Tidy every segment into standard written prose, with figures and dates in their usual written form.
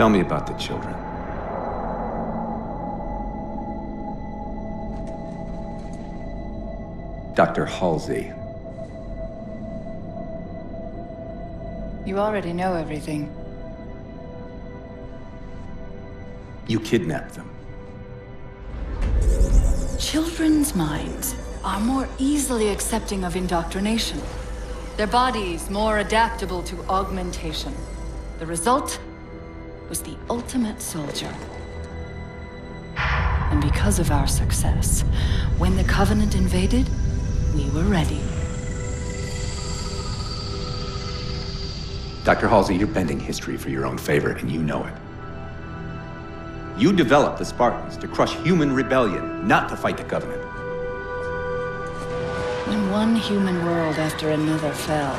Tell me about the children. Dr. Halsey. You already know everything. You kidnapped them. Children's minds are more easily accepting of indoctrination. Their bodies more adaptable to augmentation. The result was the ultimate soldier. And because of our success, when the Covenant invaded, we were ready. Dr. Halsey, you're bending history for your own favor, and you know it. You developed the Spartans to crush human rebellion, not to fight the Covenant. When one human world after another fell,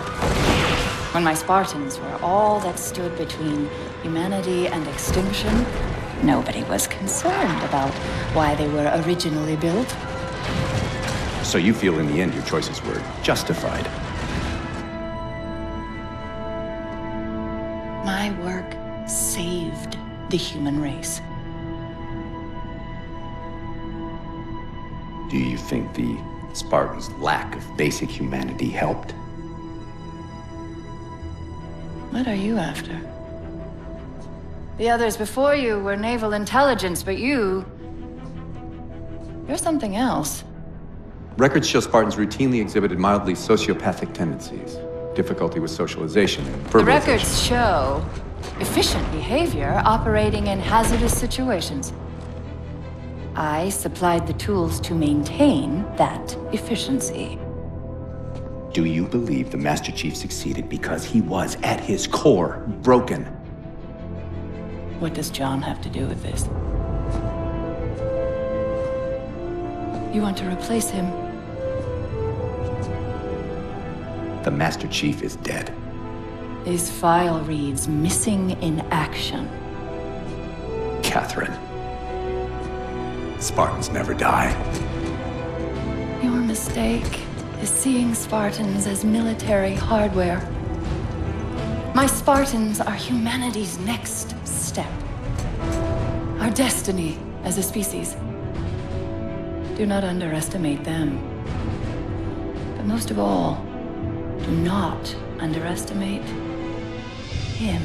when my Spartans were all that stood between humanity and extinction, nobody was concerned about why they were originally built. So you feel in the end your choices were justified? My work saved the human race. Do you think the Spartans' lack of basic humanity helped? What are you after? The others before you were naval intelligence, but you're something else. Records show Spartans routinely exhibited mildly sociopathic tendencies, difficulty with socialization, and verbalization. The records show efficient behavior operating in hazardous situations. I supplied the tools to maintain that efficiency. Do you believe the Master Chief succeeded because he was, at his core, broken? What does John have to do with this? You want to replace him? The Master Chief is dead. His file reads missing in action. Catherine. Spartans never die. Your mistake is seeing Spartans as military hardware. My Spartans are humanity's next step. Our destiny as a species. Do not underestimate them. But most of all, do not underestimate him.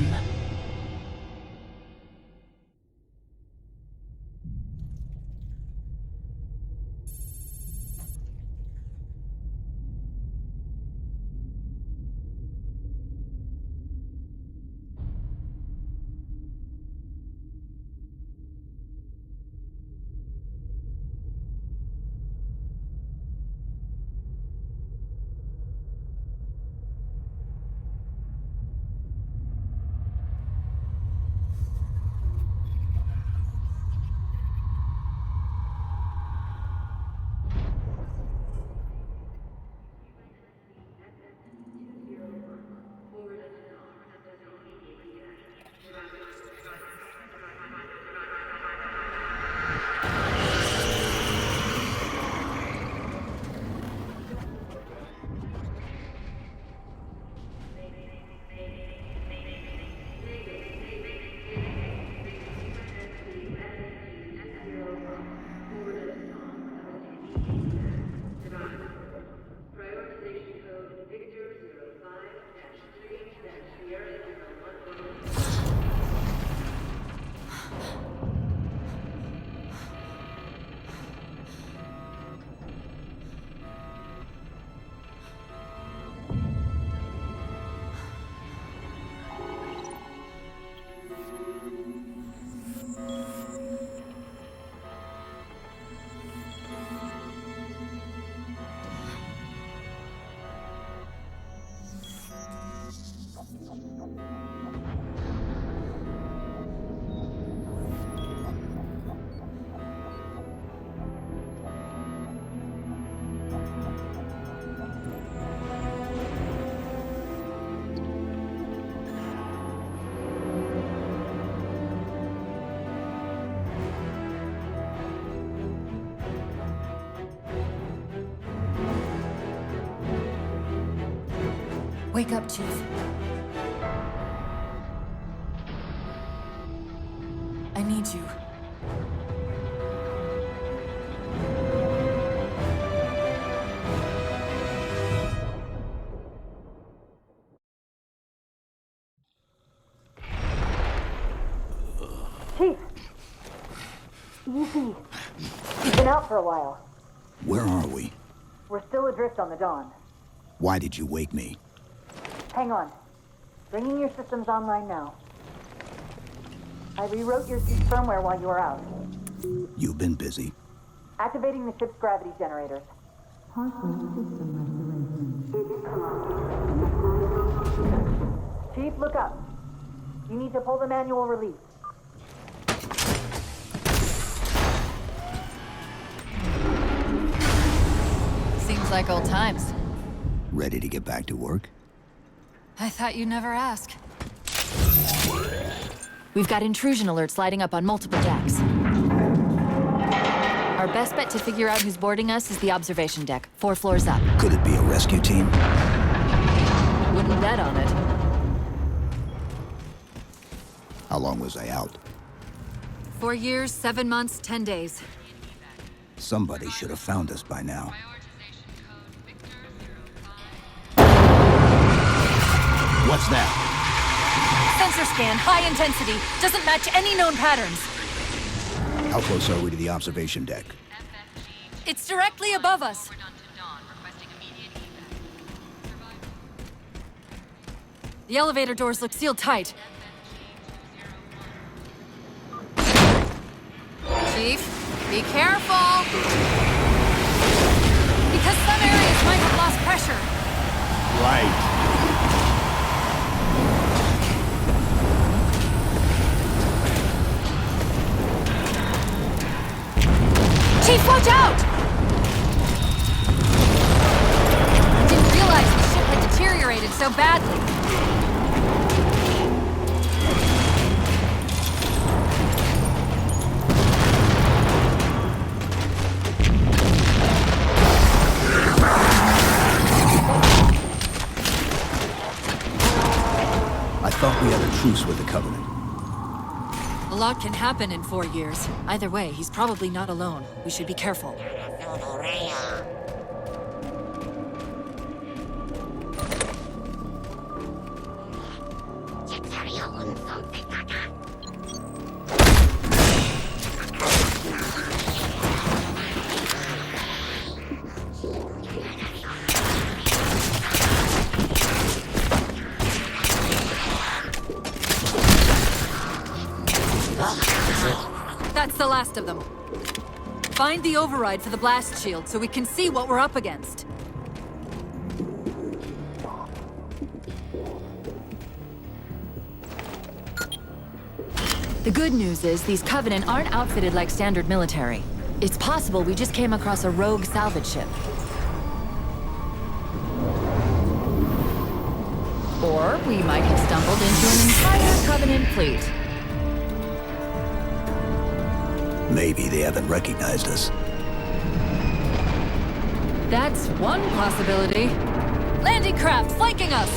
Wake up, Chief. I need you. Chief! Easy. You've been out for a while. Where are we? We're still adrift on the Dawn. Why did you wake me? Hang on. Bringing your systems online now. I rewrote your suit's firmware while you were out. You've been busy. Activating the ship's gravity generators. Chief, look up. You need to pull the manual release. Seems like old times. Ready to get back to work? I thought you'd never ask. We've got intrusion alerts lighting up on multiple decks. Our best bet to figure out who's boarding us is the observation deck, 4 floors up. Could it be a rescue team? Wouldn't bet on it. How long was I out? 4 years, 7 months, 10 days. Somebody should have found us by now. What's that? Sensor scan, high intensity. Doesn't match any known patterns. How close are we to the observation deck? It's directly above us. The elevator doors look sealed tight. Chief, be careful! Because some areas might have lost pressure. Right. Chief, watch out! Didn't realize the ship had deteriorated so badly. I thought we had a truce with the Covenant. A lot can happen in 4 years. Either way, he's probably not alone. We should be careful. That's the last of them. Find the override for the blast shield so we can see what we're up against. The good news is these Covenant aren't outfitted like standard military. It's possible we just came across a rogue salvage ship. Or we might have stumbled into an entire Covenant fleet. Maybe they haven't recognized us. That's one possibility. Landing craft flanking us!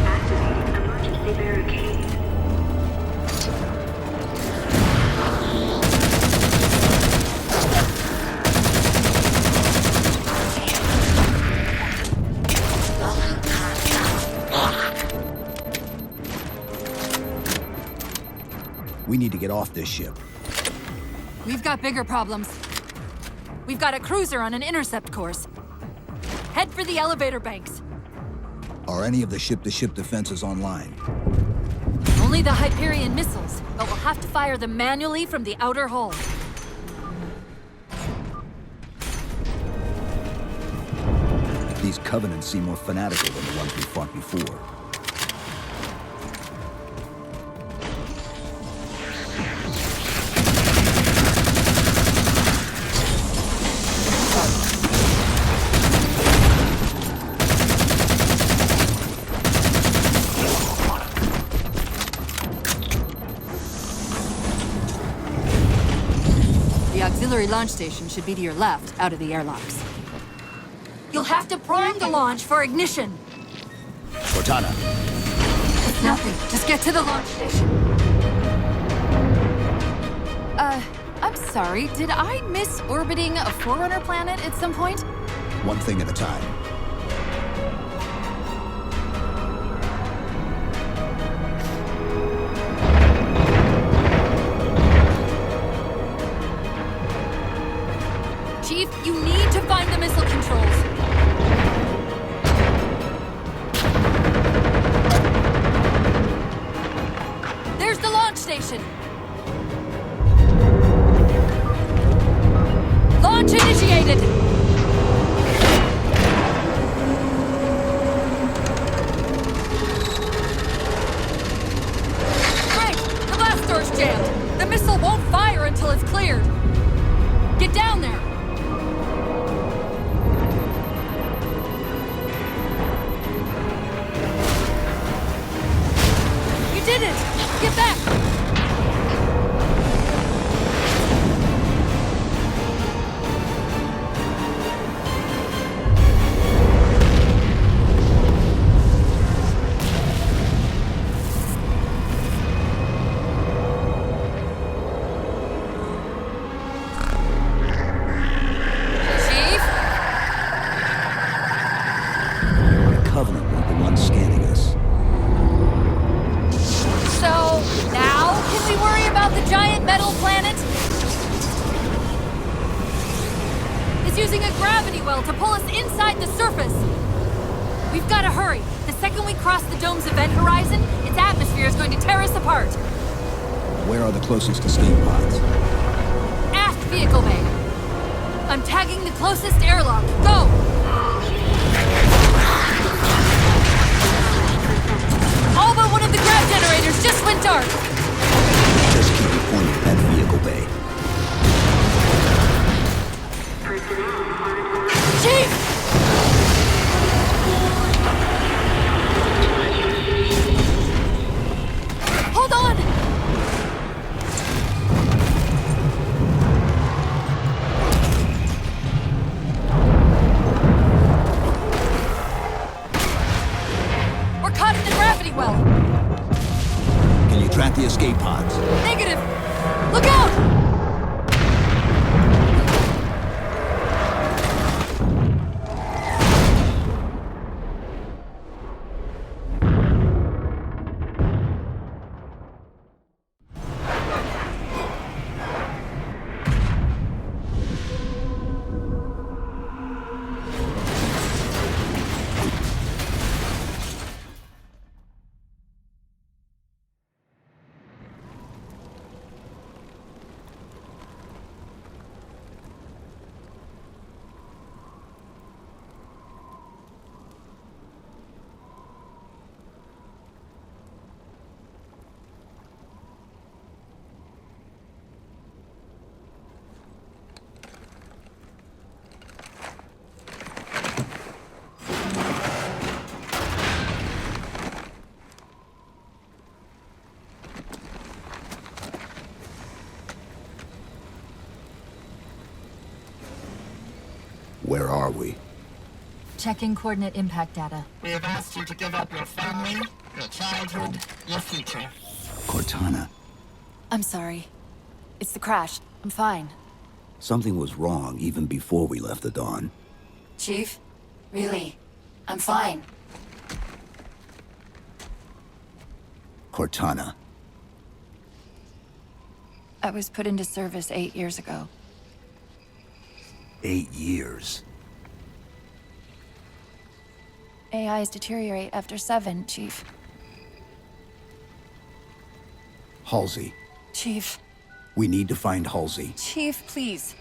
Activating emergency barricade. We need to get off this ship. We've got bigger problems. We've got a cruiser on an intercept course. Head for the elevator banks. Are any of the ship-to-ship defenses online? Only the Hyperion missiles, but we'll have to fire them manually from the outer hull. These Covenants seem more fanatical than the ones we fought before. The auxiliary launch station should be to your left, out of the airlocks. You'll have to prime the launch for ignition. Cortana, It's nothing. Just get to the launch station. I'm sorry. Did I miss orbiting a Forerunner planet at some point? one thing at a time. Chief, you need to find the missile controls. There's the launch station. Launch initiated! Great! The blast door's jammed. The missile won't fire until it's cleared. Get down there! You did it! Get back! Chief? The Covenant weren't the ones scanning us. So, now can we worry about the giant metal planet? It's using a gravity well to pull us inside the surface. We've got to hurry. The second we cross the dome's event horizon, its atmosphere is going to tear us apart. Where are the closest escape pods? Aft vehicle bay. I'm tagging the closest airlock. Go! All but one of the grav generators just went dark. Just keep it pointed at that vehicle bay. Chief! Hold on! We're caught in the gravity well. Can you track the escape pods? Negative! Look out! Where are we? Checking coordinate impact data. We have asked you to give up your family, your childhood, your future. Cortana. I'm sorry. It's the crash. I'm fine. Something was wrong even before we left the Dawn. Chief? Really? I'm fine. Cortana. I was put into service 8 years ago. 8 years. AIs deteriorate after 7, Chief. Halsey. Chief. We need to find Halsey. Chief, please.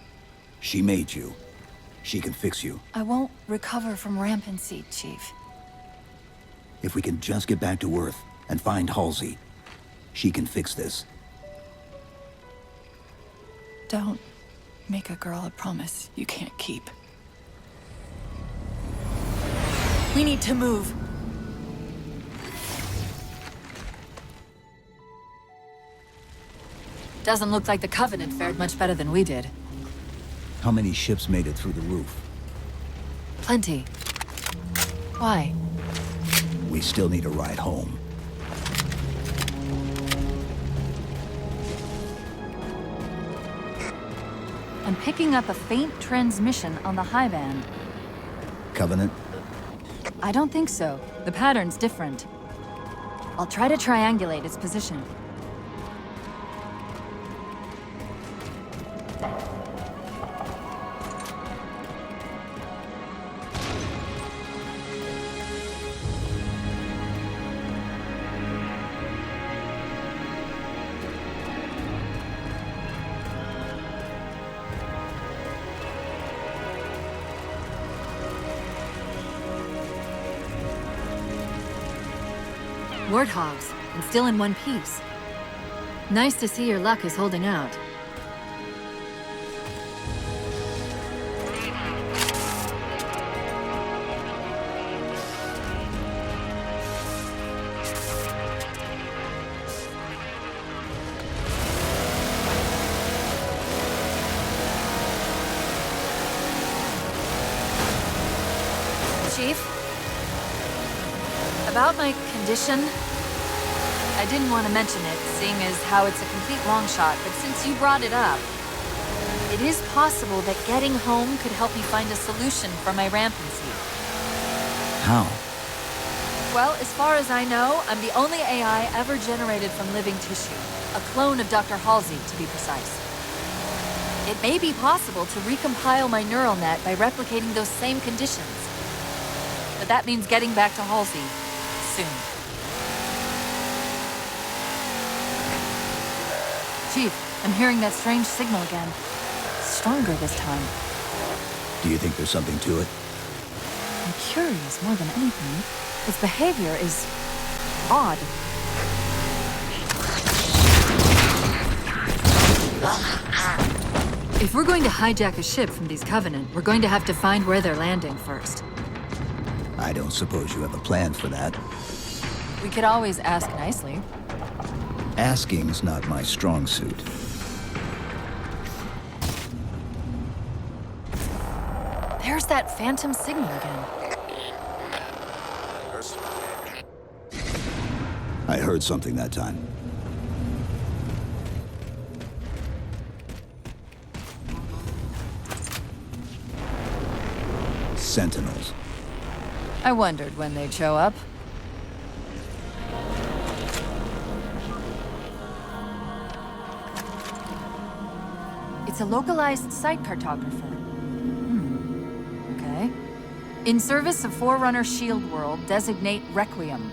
She made you. She can fix you. I won't recover from rampancy, Chief. If we can just get back to Earth and find Halsey, she can fix this. Don't make a girl a promise you can't keep. We need to move. Doesn't look like the Covenant fared much better than we did. How many ships made it through the roof? Plenty. Why? We still need a ride home. I'm picking up a faint transmission on the high band. Covenant? I don't think so. The pattern's different. I'll try to triangulate its position. Warthogs, and still in one piece. Nice to see your luck is holding out. Chief? About my condition, I didn't want to mention it, seeing as how it's a complete long shot, but since you brought it up, it is possible that getting home could help me find a solution for my rampancy. How? Well, as far as I know, I'm the only AI ever generated from living tissue. A clone of Dr. Halsey, to be precise. It may be possible to recompile my neural net by replicating those same conditions. But that means getting back to Halsey soon. Chief, I'm hearing that strange signal again. Stronger this time. Do you think there's something to it? I'm curious more than anything. Its behavior is odd. If we're going to hijack a ship from these Covenant, we're going to have to find where they're landing first. I don't suppose you have a plan for that. We could always ask nicely. Asking's not my strong suit. There's that phantom signal again. I heard something that time. Sentinels. I wondered when they'd show up. It's a localized site cartographer. Okay. In service of Forerunner Shield World, designate Requiem.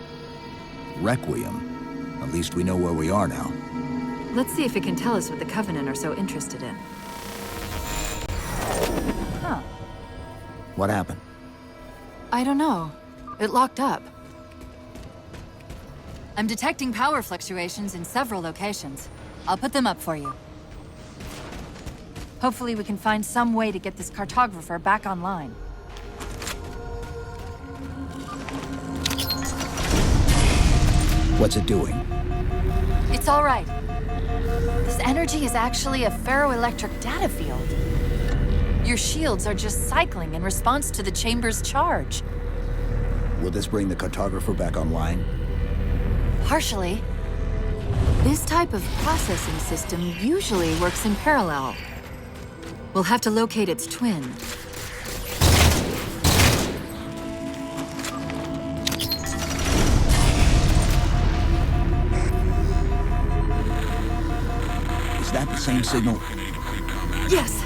Requiem? At least we know where we are now. Let's see if it can tell us what the Covenant are so interested in. Huh. What happened? I don't know. It locked up. I'm detecting power fluctuations in several locations. I'll put them up for you. Hopefully we can find some way to get this cartographer back online. What's it doing? It's all right. This energy is actually a ferroelectric data field. Your shields are just cycling in response to the chamber's charge. Will this bring the cartographer back online? Partially. This type of processing system usually works in parallel. We'll have to locate its twin. Is that the same signal? Yes!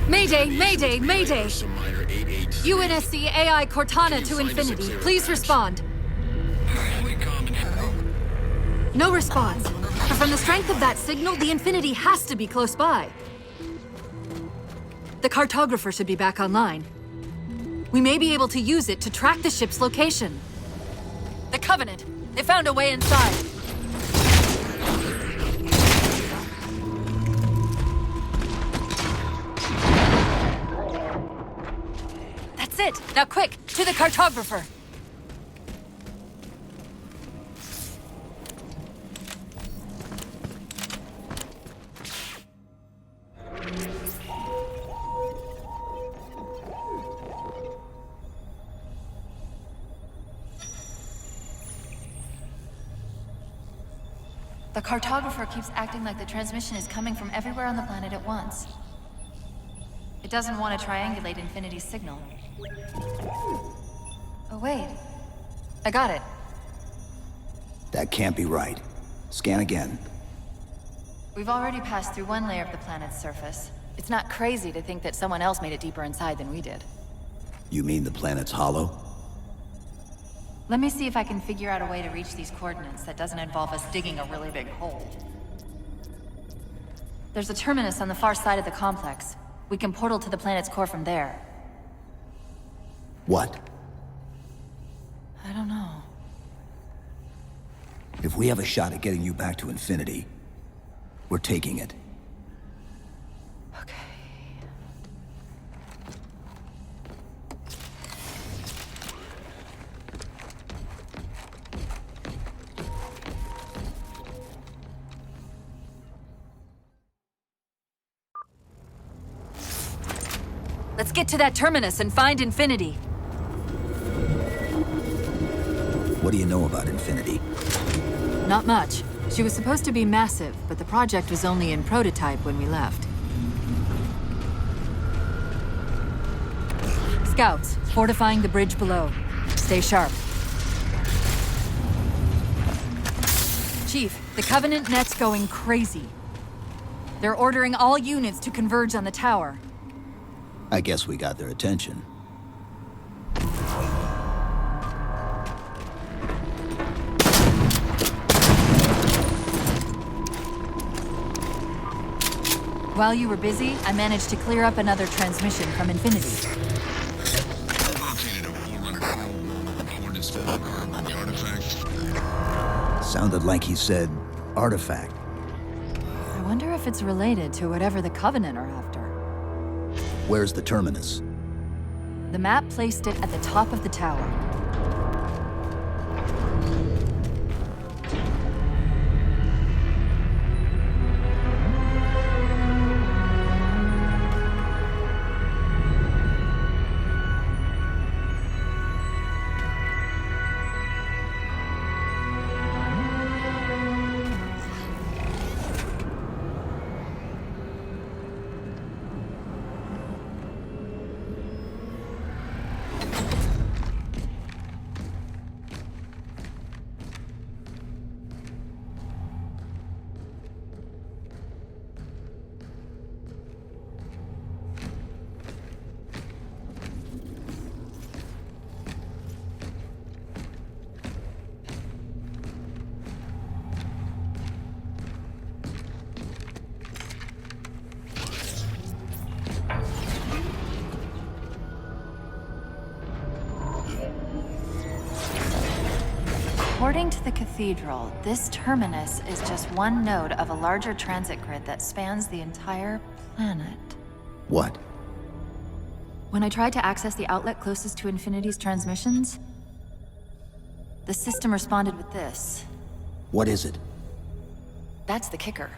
Mayday, mayday, mayday! UNSC AI Cortana to Infinity, please respond. No response. But from the strength of that signal, the Infinity has to be close by. The cartographer should be back online. We may be able to use it to track the ship's location. The Covenant! They found a way inside. That's it! Now quick, to the cartographer! The cartographer keeps acting like the transmission is coming from everywhere on the planet at once. It doesn't want to triangulate Infinity's signal. Oh, wait. I got it. That can't be right. Scan again. We've already passed through one layer of the planet's surface. It's not crazy to think that someone else made it deeper inside than we did. You mean the planet's hollow? Let me see if I can figure out a way to reach these coordinates that doesn't involve us digging a really big hole. There's a terminus on the far side of the complex. We can portal to the planet's core from there. What? I don't know. If we have a shot at getting you back to Infinity, we're taking it. Okay. Let's get to that terminus and find Infinity. What do you know about Infinity? Not much. She was supposed to be massive, but the project was only in prototype when we left. Scouts, fortifying the bridge below. Stay sharp. Chief, the Covenant net's going crazy. They're ordering all units to converge on the tower. I guess we got their attention. While you were busy, I managed to clear up another transmission from Infinity. Located a Forerunner coordinates for the artifact. Sounded like he said artifact. I wonder if it's related to whatever the Covenant are after. Where's the terminus? The map placed it at the top of the tower. According to the cathedral, this terminus is just one node of a larger transit grid that spans the entire planet. What? When I tried to access the outlet closest to Infinity's transmissions, the system responded with this. What is it? That's the kicker.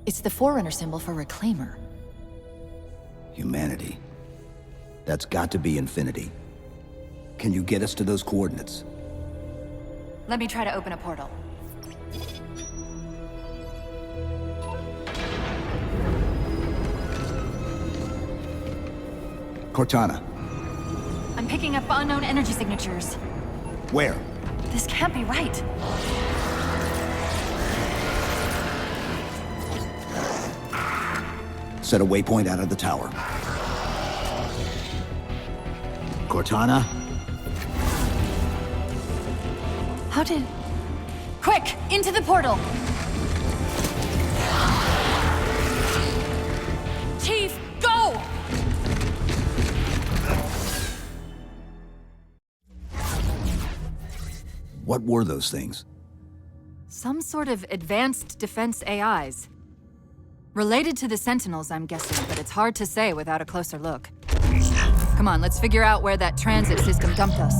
It's the Forerunner symbol for Reclaimer. Humanity. That's got to be Infinity. Can you get us to those coordinates? Let me try to open a portal. Cortana. I'm picking up unknown energy signatures. Where? This can't be right. Set a waypoint out of the tower. Cortana? How did... Quick! Into the portal! Chief, go! What were those things? Some sort of advanced defense AIs. Related to the Sentinels, I'm guessing, but it's hard to say without a closer look. Come on, let's figure out where that transit system dumped us.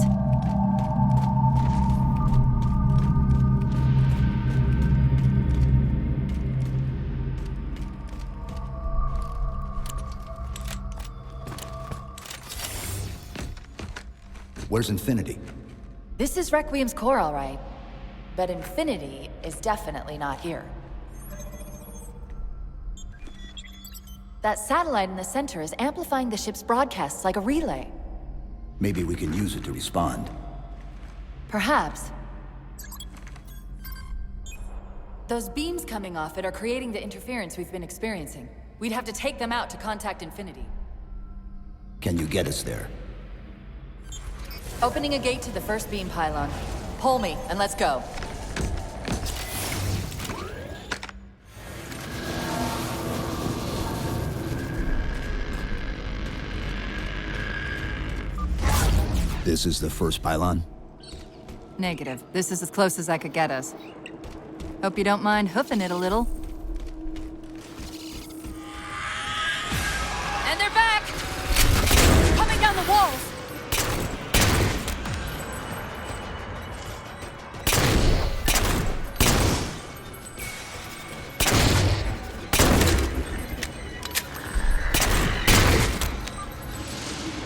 Where's Infinity? This is Requiem's core, all right. But Infinity is definitely not here. That satellite in the center is amplifying the ship's broadcasts like a relay. Maybe we can use it to respond. Perhaps. Those beams coming off it are creating the interference we've been experiencing. We'd have to take them out to contact Infinity. Can you get us there? Opening a gate to the first beam pylon. Pull me, and let's go. This is the first pylon? Negative. This is as close as I could get us. Hope you don't mind hoofing it a little. And they're back! Coming down the walls!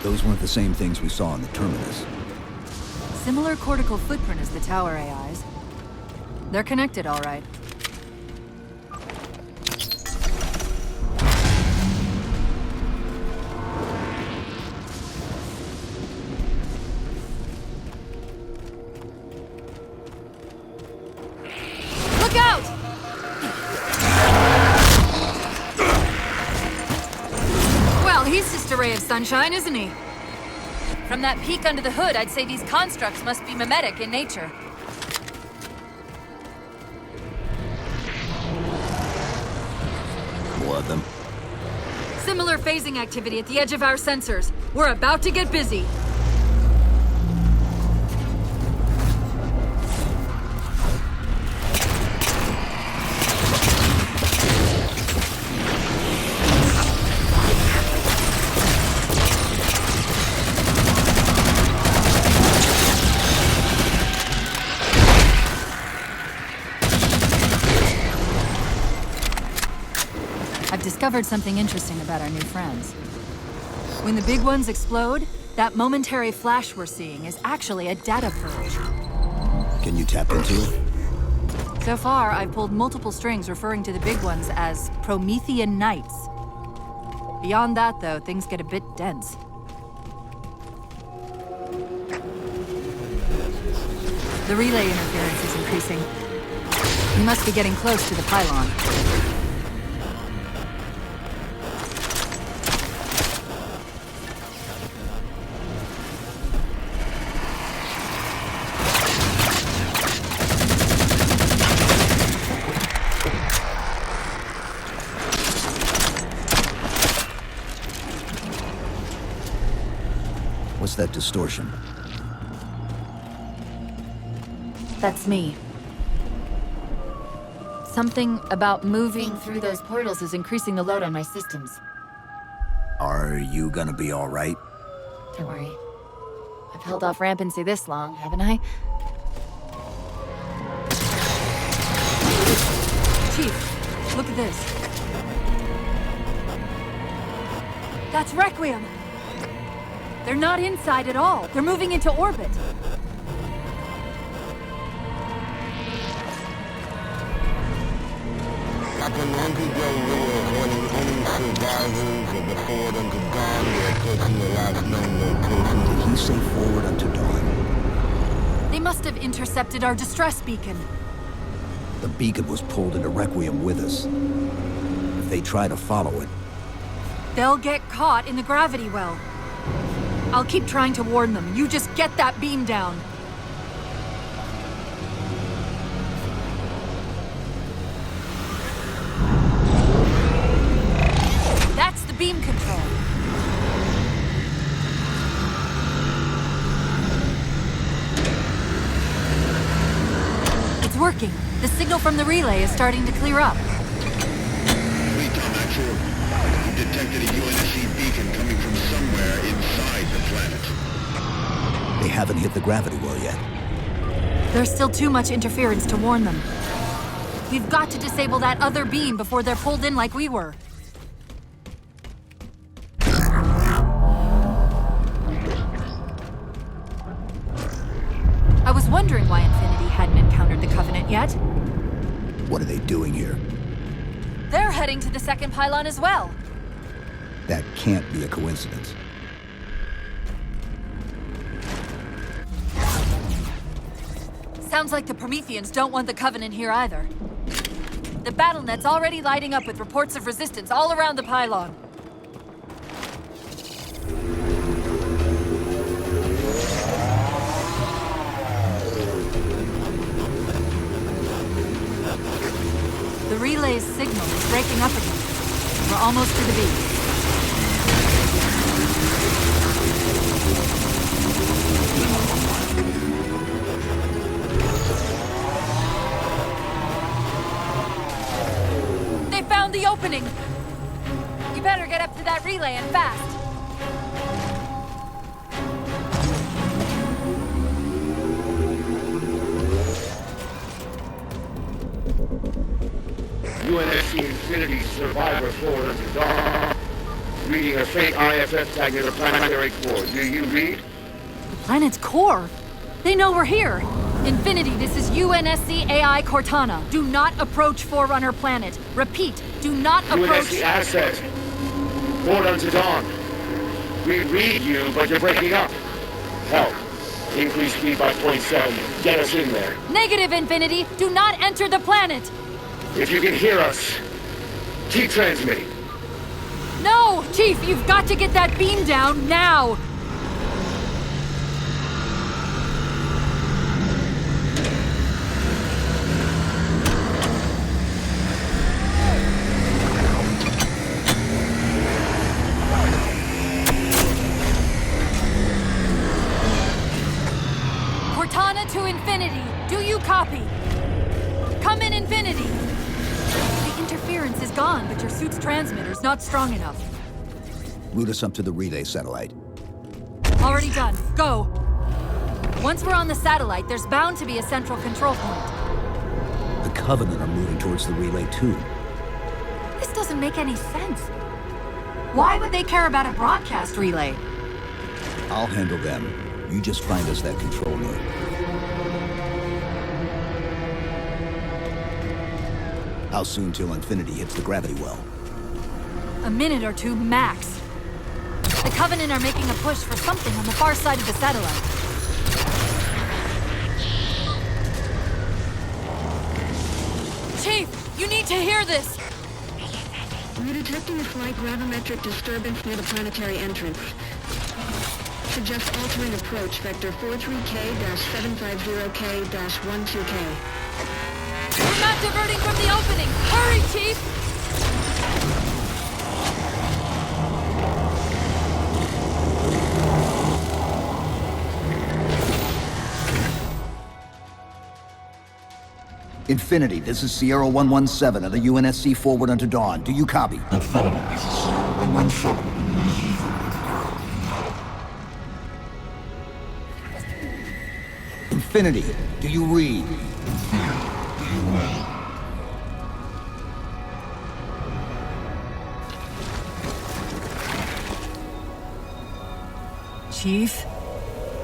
Those weren't the same things we saw in the terminus. Similar cortical footprint as the tower AIs. They're connected, all right. Look out! Well, he's just a ray of sunshine, isn't he? From that peek under the hood, I'd say these constructs must be mimetic in nature. More of them. Similar phasing activity at the edge of our sensors. We're about to get busy. I've discovered something interesting about our new friends. When the big ones explode, that momentary flash we're seeing is actually a data purge. Can you tap into it? So far, I've pulled multiple strings referring to the big ones as Promethean Knights. Beyond that, though, things get a bit dense. The relay interference is increasing. We must be getting close to the pylon. What's that distortion? That's me. Something about moving through those portals is increasing the load on my systems. Are you gonna be all right? Don't worry. I've held off rampancy this long, haven't I? Chief, look at this. That's Requiem! They're not inside at all. They're moving into orbit. After months ago, we were avoiding only survivors, but before them to dawn, we are approaching the last known location. Did he say forward unto dawn? They must have intercepted our distress beacon. The beacon was pulled into Requiem with us. If they try to follow it, They'll get caught in the gravity well. I'll keep trying to warn them. You just get that beam down. That's the beam control. It's working. The signal from the relay is starting to clear up. Recon actual. We detected a UNSC beacon coming from somewhere inside the planet. they haven't hit the gravity well yet. There's still too much interference to warn them. We've got to disable that other beam before they're pulled in like we were. I was wondering why Infinity hadn't encountered the the Covenant yet. What are they doing here? They're heading to the second pylon as well. That can't be a coincidence. Sounds like the Prometheans don't want the Covenant here either. The BattleNet's already lighting up with reports of resistance all around the pylon. The relay's signal is breaking up again. We're almost to the beat. They found the opening! You better get up to that relay and fast. UNSC Infinity Survivor Forward to Dawn. Reading a faint IFF tag near the planetary core. Do you read? The planet's core? They know we're here. Infinity, this is UNSC AI Cortana. Do not approach Forerunner planet. Repeat, do not approach... UNSC asset. Forward unto Dawn. We read you, but you're breaking up. Help. Increase speed by 0.7. Get us in there. Negative, Infinity. Do not enter the planet. If you can hear us, keep transmitting. No! Chief, you've got to get that beam down now! Cortana to Infinity. Do you copy? Come in, Infinity. The interference is gone, but your suit's transmitter's not strong enough. Route us up to the relay satellite. Already done. Go. Once we're on the satellite, there's bound to be a central control point. The Covenant are moving towards the relay too. This doesn't make any sense. Why would they care about a broadcast relay? I'll handle them. You just find us that control node. How soon till Infinity hits the gravity well? A minute or two, max. The Covenant are making a push for something on the far side of the satellite. Chief, you need to hear this! We're detecting a slight gravimetric disturbance near the planetary entrance. Suggest altering approach vector 43K-750K-12K. We're not diverting from the opening! Hurry, Chief! Infinity, this is Sierra 117 of the UNSC Forward unto Dawn. Do you copy? Infinity, this is Sierra 117. Infinity, do you read? Chief?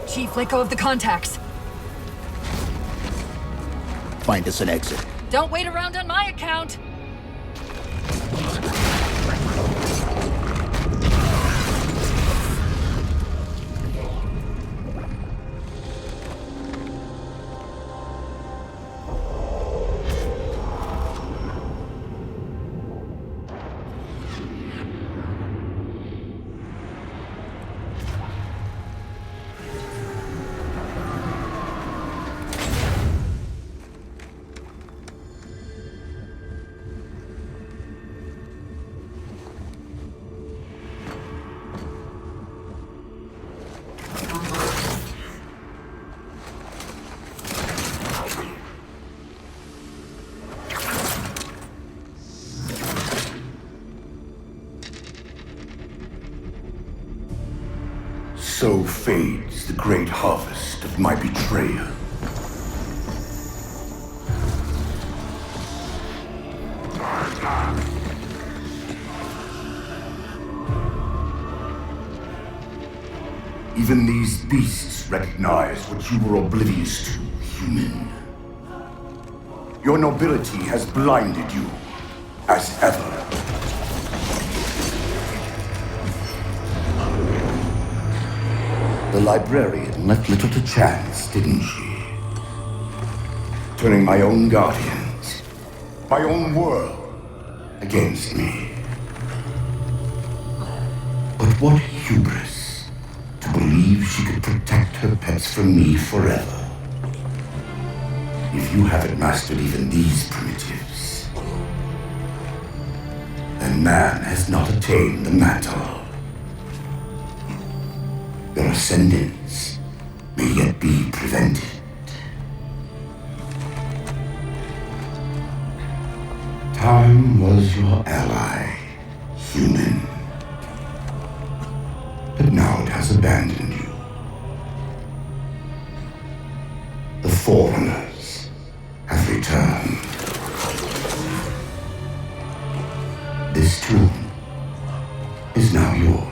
Chief, let go of the contacts. Find us an exit. Don't wait around on my account! So fades the great harvest of my betrayal. Even these beasts recognize what you were oblivious to, human. Your nobility has blinded you, as ever. The librarian left little to chance, didn't she? Turning my own guardians, my own world, against me. But what hubris to believe she could protect her pets from me forever. If you haven't mastered even these primitives, then man has not attained the mantle. Your ascendance may yet be prevented. Time was your ally, human. But now it has abandoned you. The Forerunners have returned. This tomb is now yours.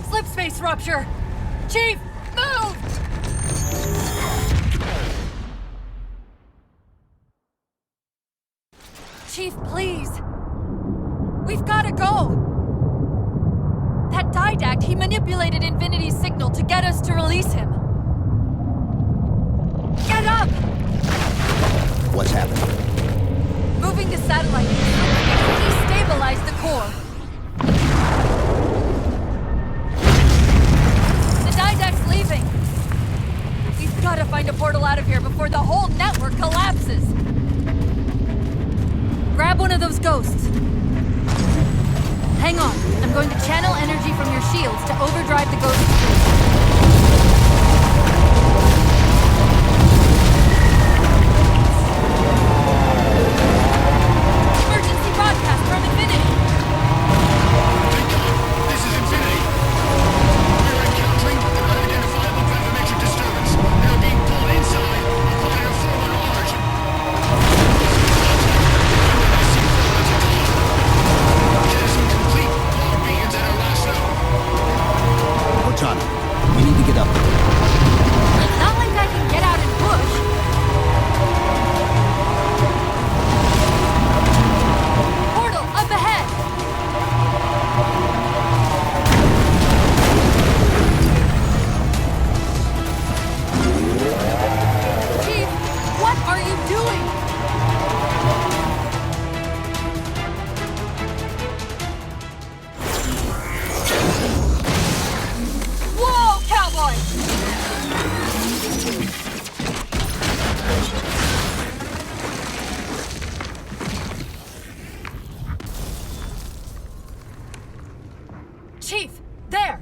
Slip space rupture! Chief, move! Chief, please. We've gotta go! That Didact, he manipulated Infinity's signal to get us to release him. Get up! What's happening? Moving the satellite. Destabilize the core. The Didact's leaving. We've gotta find a portal out of here before the whole network collapses. Grab one of those ghosts. Hang on. I'm going to channel energy from your shields to overdrive the ghosts. Emergency broadcast from Infinity. This is Infinity. We're encountering an unidentifiable gravimetric disturbance. They're being pulled inside via a Forerunner origin. I see Forerunner to dawn. Get us some complete log beacons at our last node. Cortana, we need to get up there. It's not like I can get out and push. Portal up ahead. Chief, what are you doing? Whoa, cowboy! Chief, there!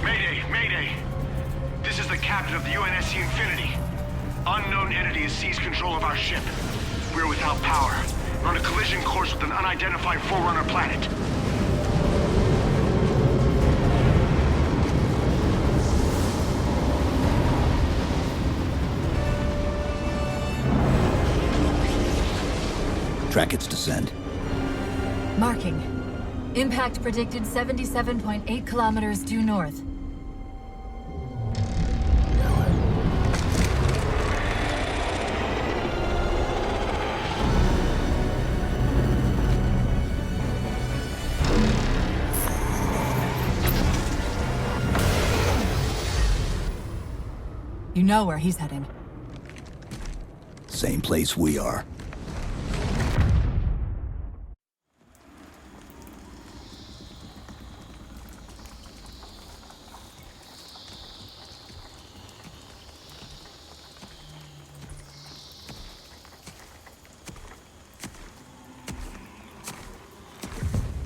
Mayday, Mayday! This is the captain of the UNSC Infinity. Unknown entity has seized control of our ship. We're without power. We're on a collision course with an unidentified Forerunner planet. Track its descent. Marking. Impact predicted 77.8 kilometers due north. You know where he's heading. Same place we are.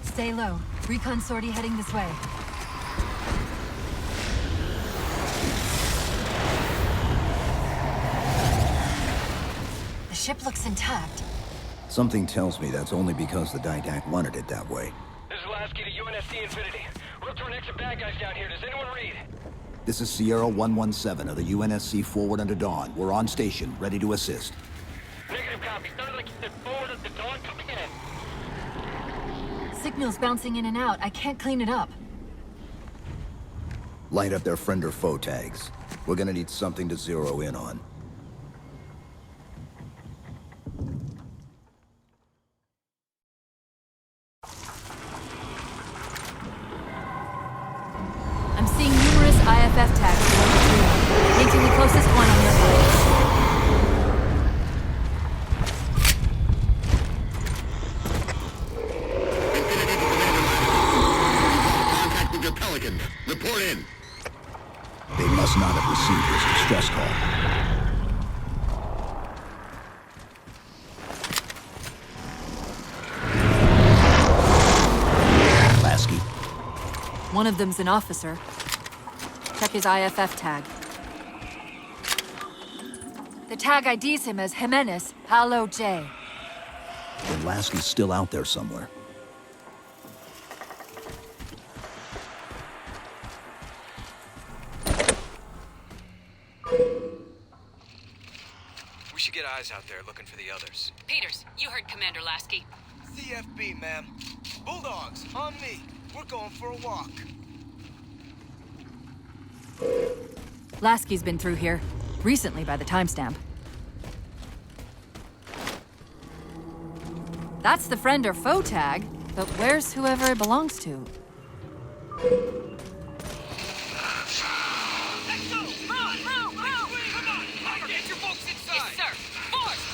Stay low. Recon sortie heading this way. The ship looks intact. Something tells me that's only because the Didact wanted it that way. This is Lasky to UNSC Infinity. We're up to an X of bad guys down here. Does anyone read? This is Sierra 117 of the UNSC Forward under Dawn. We're on station, ready to assist. Negative copy. Sounded like you said forward under Dawn. Come in. Signal's bouncing in and out. I can't clean it up. Light up their friend or foe tags. We're gonna need something to zero in on. I'm seeing numerous IFF tags along the freeway, painting the closest one on your right. Contact with your Pelican. Report in. They must not have received this distress call. Lasky. One of them's an officer. Check his IFF tag. The tag IDs him as Jimenez, Halo J. Then Lasky's still out there somewhere. We should get eyes out there looking for the others. Peters, you heard Commander Lasky. CFB, ma'am. Bulldogs, on me. We're going for a walk. Lasky's been through here. Recently, by the timestamp. That's the friend or foe tag, but where's whoever it belongs to? Let's go! Move! Come on! Get your folks inside! Yes, sir! Force,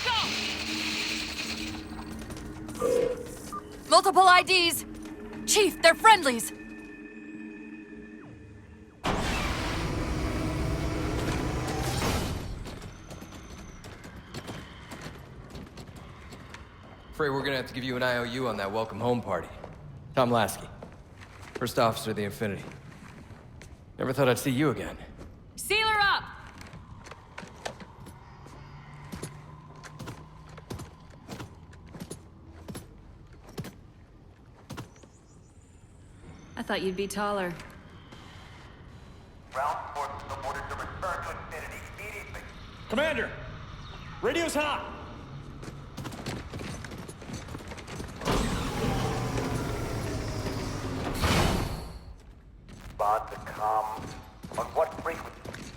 go! Multiple IDs! Chief, they're friendlies! Afraid we're gonna have to give you an IOU on that welcome home party. Tom Lasky, first officer of the Infinity. Never thought I'd see you again. Seal her up! I thought you'd be taller. Ground forces are ordered to return to Infinity immediately. Commander! Radio's hot! Respond to com. On what frequency?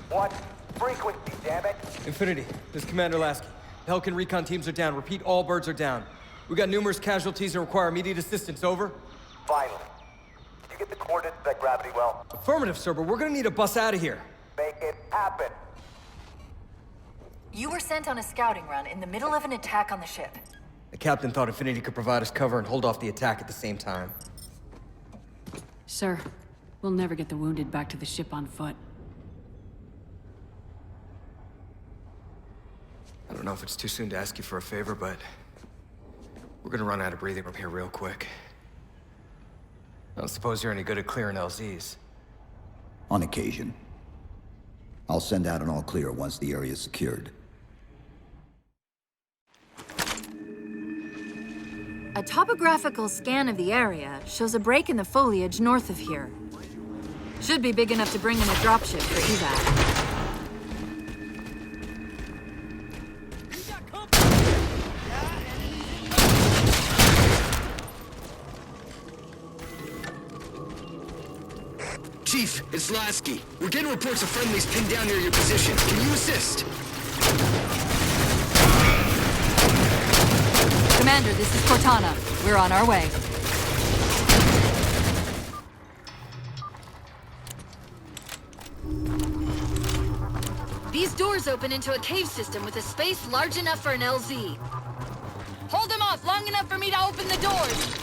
What frequency, damn it? Infinity, this is Commander Lasky. Pelican recon teams are down. Repeat, all birds are down. We got numerous casualties and require immediate assistance. Over. Finally. Did you get the coordinates of that gravity well? Affirmative, sir, but we're gonna need a bus out of here. Make it happen. You were sent on a scouting run in the middle of an attack on the ship. The captain thought Infinity could provide us cover and hold off the attack at the same time. Sir, we'll never get the wounded back to the ship on foot. I don't know if it's too soon to ask you for a favor, but we're gonna run out of breathing room here real quick. I don't suppose you're any good at clearing LZs. On occasion. I'll send out an all-clear once the area is secured. A topographical scan of the area shows a break in the foliage north of here. Should be big enough to bring in a dropship for evac. Chief, it's Lasky. We're getting reports of friendlies pinned down near your position. Can you assist? Commander, this is Cortana. We're on our way. These doors open into a cave system with a space large enough for an LZ. Hold them off long enough for me to open the doors.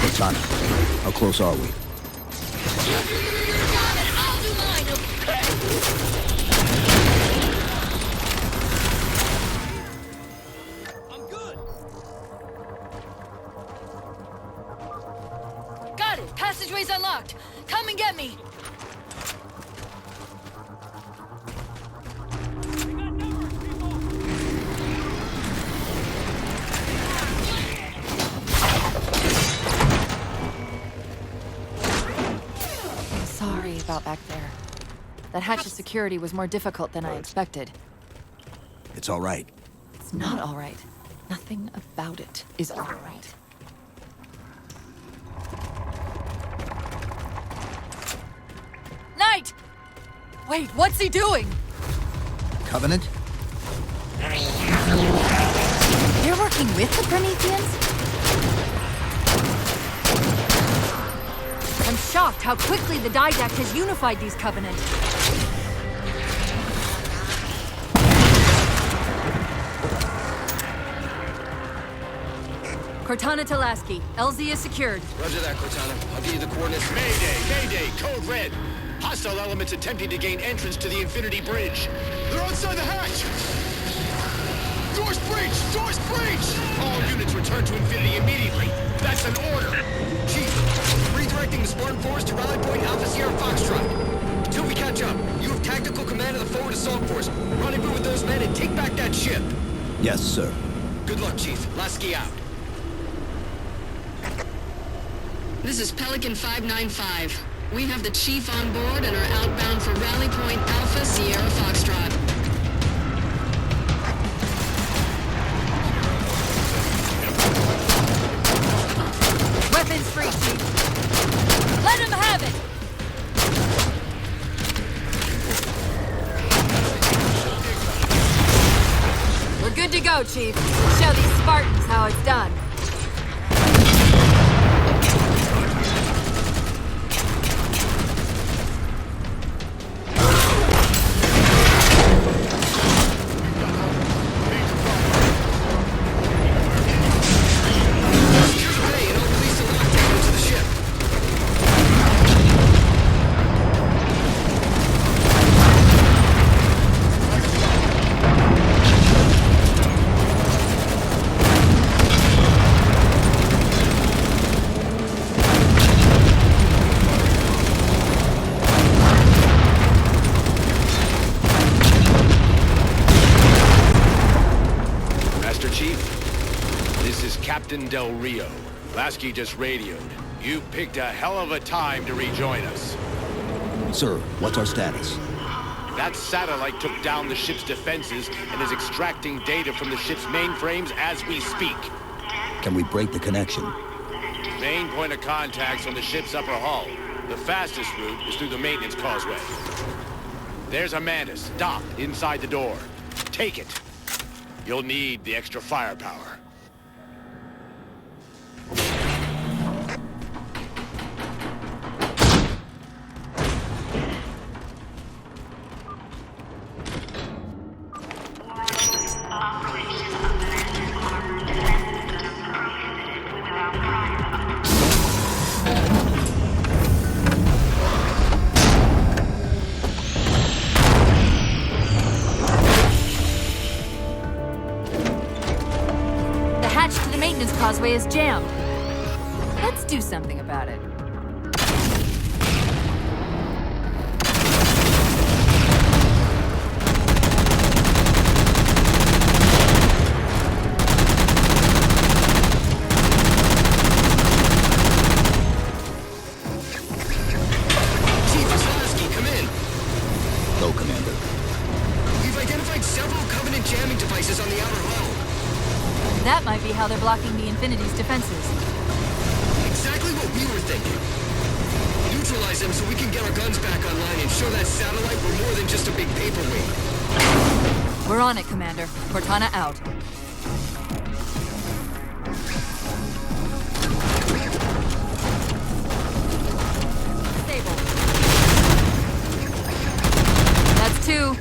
Cortana, how close are we? I'll do mine, okay? That hatch's security was more difficult than I expected. It's all right. It's not all right. Nothing about it is all right. Knight! Wait, what's he doing? Covenant? They're working with the Prometheans? I'm shocked how quickly the Didact has unified these Covenant. Cortana to Lasky. LZ is secured. Roger that, Cortana. I'll give you the coordinates. Mayday! Code red! Hostile elements attempting to gain entrance to the Infinity Bridge. They're outside the hatch! Doors breached! Doors breached! All units return to Infinity immediately. That's an order. Chief, redirecting the Spartan Force to Rally Point Alpha Sierra Foxtrot. Until we catch up, you have tactical command of the forward assault force. Rendezvous with those men and take back that ship. Yes, sir. Good luck, Chief. Lasky out. This is Pelican 595. We have the Chief on board and are outbound for Rally Point Alpha Sierra Foxtrot. Weapons free, Chief. Let him have it! We're good to go, Chief. Show these Spartans how it's done. Captain Del Rio. Lasky just radioed. You picked a hell of a time to rejoin us. Sir, what's our status? That satellite took down the ship's defenses and is extracting data from the ship's mainframes as we speak. Can we break the connection? Main point of contact's on the ship's upper hull. The fastest route is through the maintenance causeway. There's a Mantis docked inside the door. Take it. You'll need the extra firepower. Causeway is jammed. Let's do something about it. Chief Lasky, come in. Go, Commander. We've identified several Covenant jamming devices on the outer hull. That might be how they're blocking the Infinity's defenses. Exactly what we were thinking. Neutralize them so we can get our guns back online and show that satellite we're more than just a big paperweight. We're on it, Commander. Cortana out. Stable. That's 2.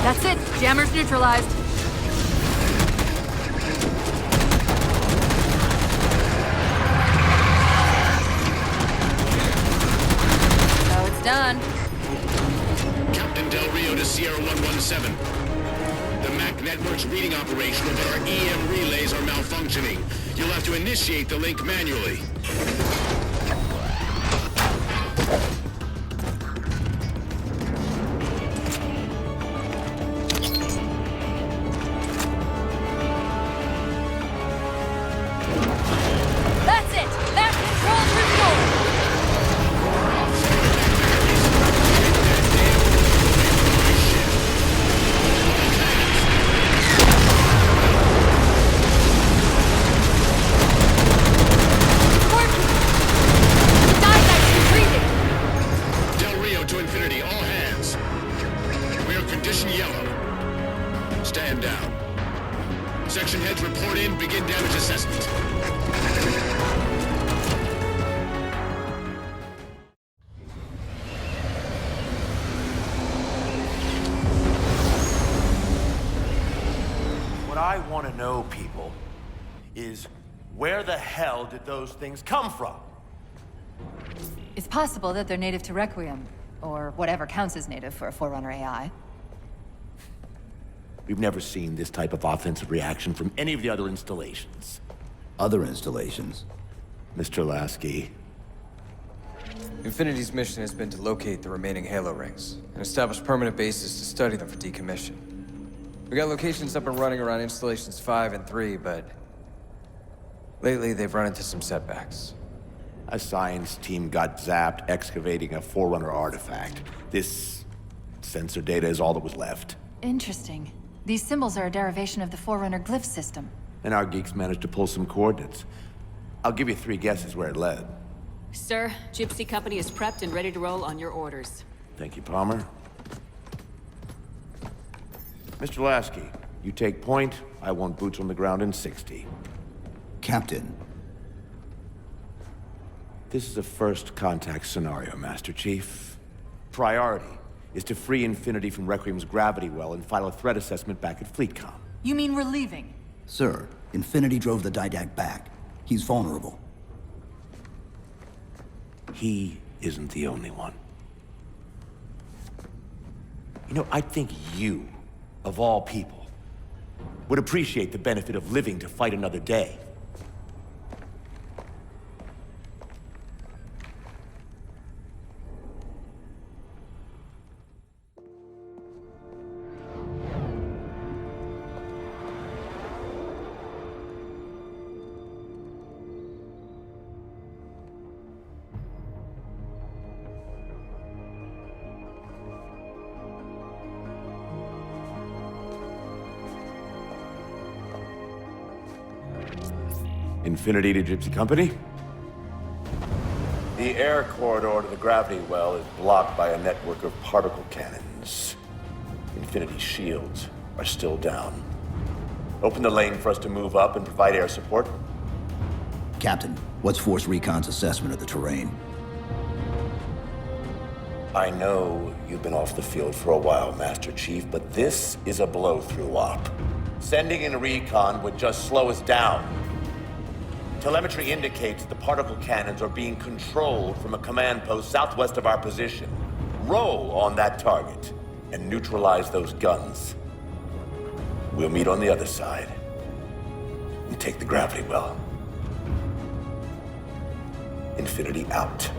That's it. Jammer's neutralized. So it's done. Captain Del Rio to Sierra 117. The MAC network's reading operational, but our EM relays are malfunctioning. You'll have to initiate the link manually. know, people, is where the hell did those things come from? It's possible that they're native to Requiem, or whatever counts as native for a Forerunner AI. We've never seen this type of offensive reaction from any of the other installations. Other installations? Mr. Lasky. Infinity's mission has been to locate the remaining Halo rings, and establish permanent bases to study them for decommission. We got locations up and running around installations 5 and 3, but lately they've run into some setbacks. A science team got zapped excavating a Forerunner artifact. This sensor data is all that was left. Interesting. These symbols are a derivation of the Forerunner glyph system. And our geeks managed to pull some coordinates. I'll give you 3 guesses where it led. Sir, Gypsy Company is prepped and ready to roll on your orders. Thank you, Palmer. Mr. Lasky, you take point. I want boots on the ground in 60. Captain. This is a first contact scenario, Master Chief. Priority is to free Infinity from Requiem's gravity well and file a threat assessment back at FleetCom. You mean we're leaving? Sir, Infinity drove the Didact back. He's vulnerable. He isn't the only one. You know, I think you, of all people, would appreciate the benefit of living to fight another day. Infinity to Gypsy Company? The air corridor to the gravity well is blocked by a network of particle cannons. Infinity's shields are still down. Open the lane for us to move up and provide air support. Captain, what's Force Recon's assessment of the terrain? I know you've been off the field for a while, Master Chief, but this is a blow-through op. Sending in recon would just slow us down. Telemetry indicates the particle cannons are being controlled from a command post southwest of our position. Roll on that target and neutralize those guns. We'll meet on the other side and take the gravity well. Infinity out.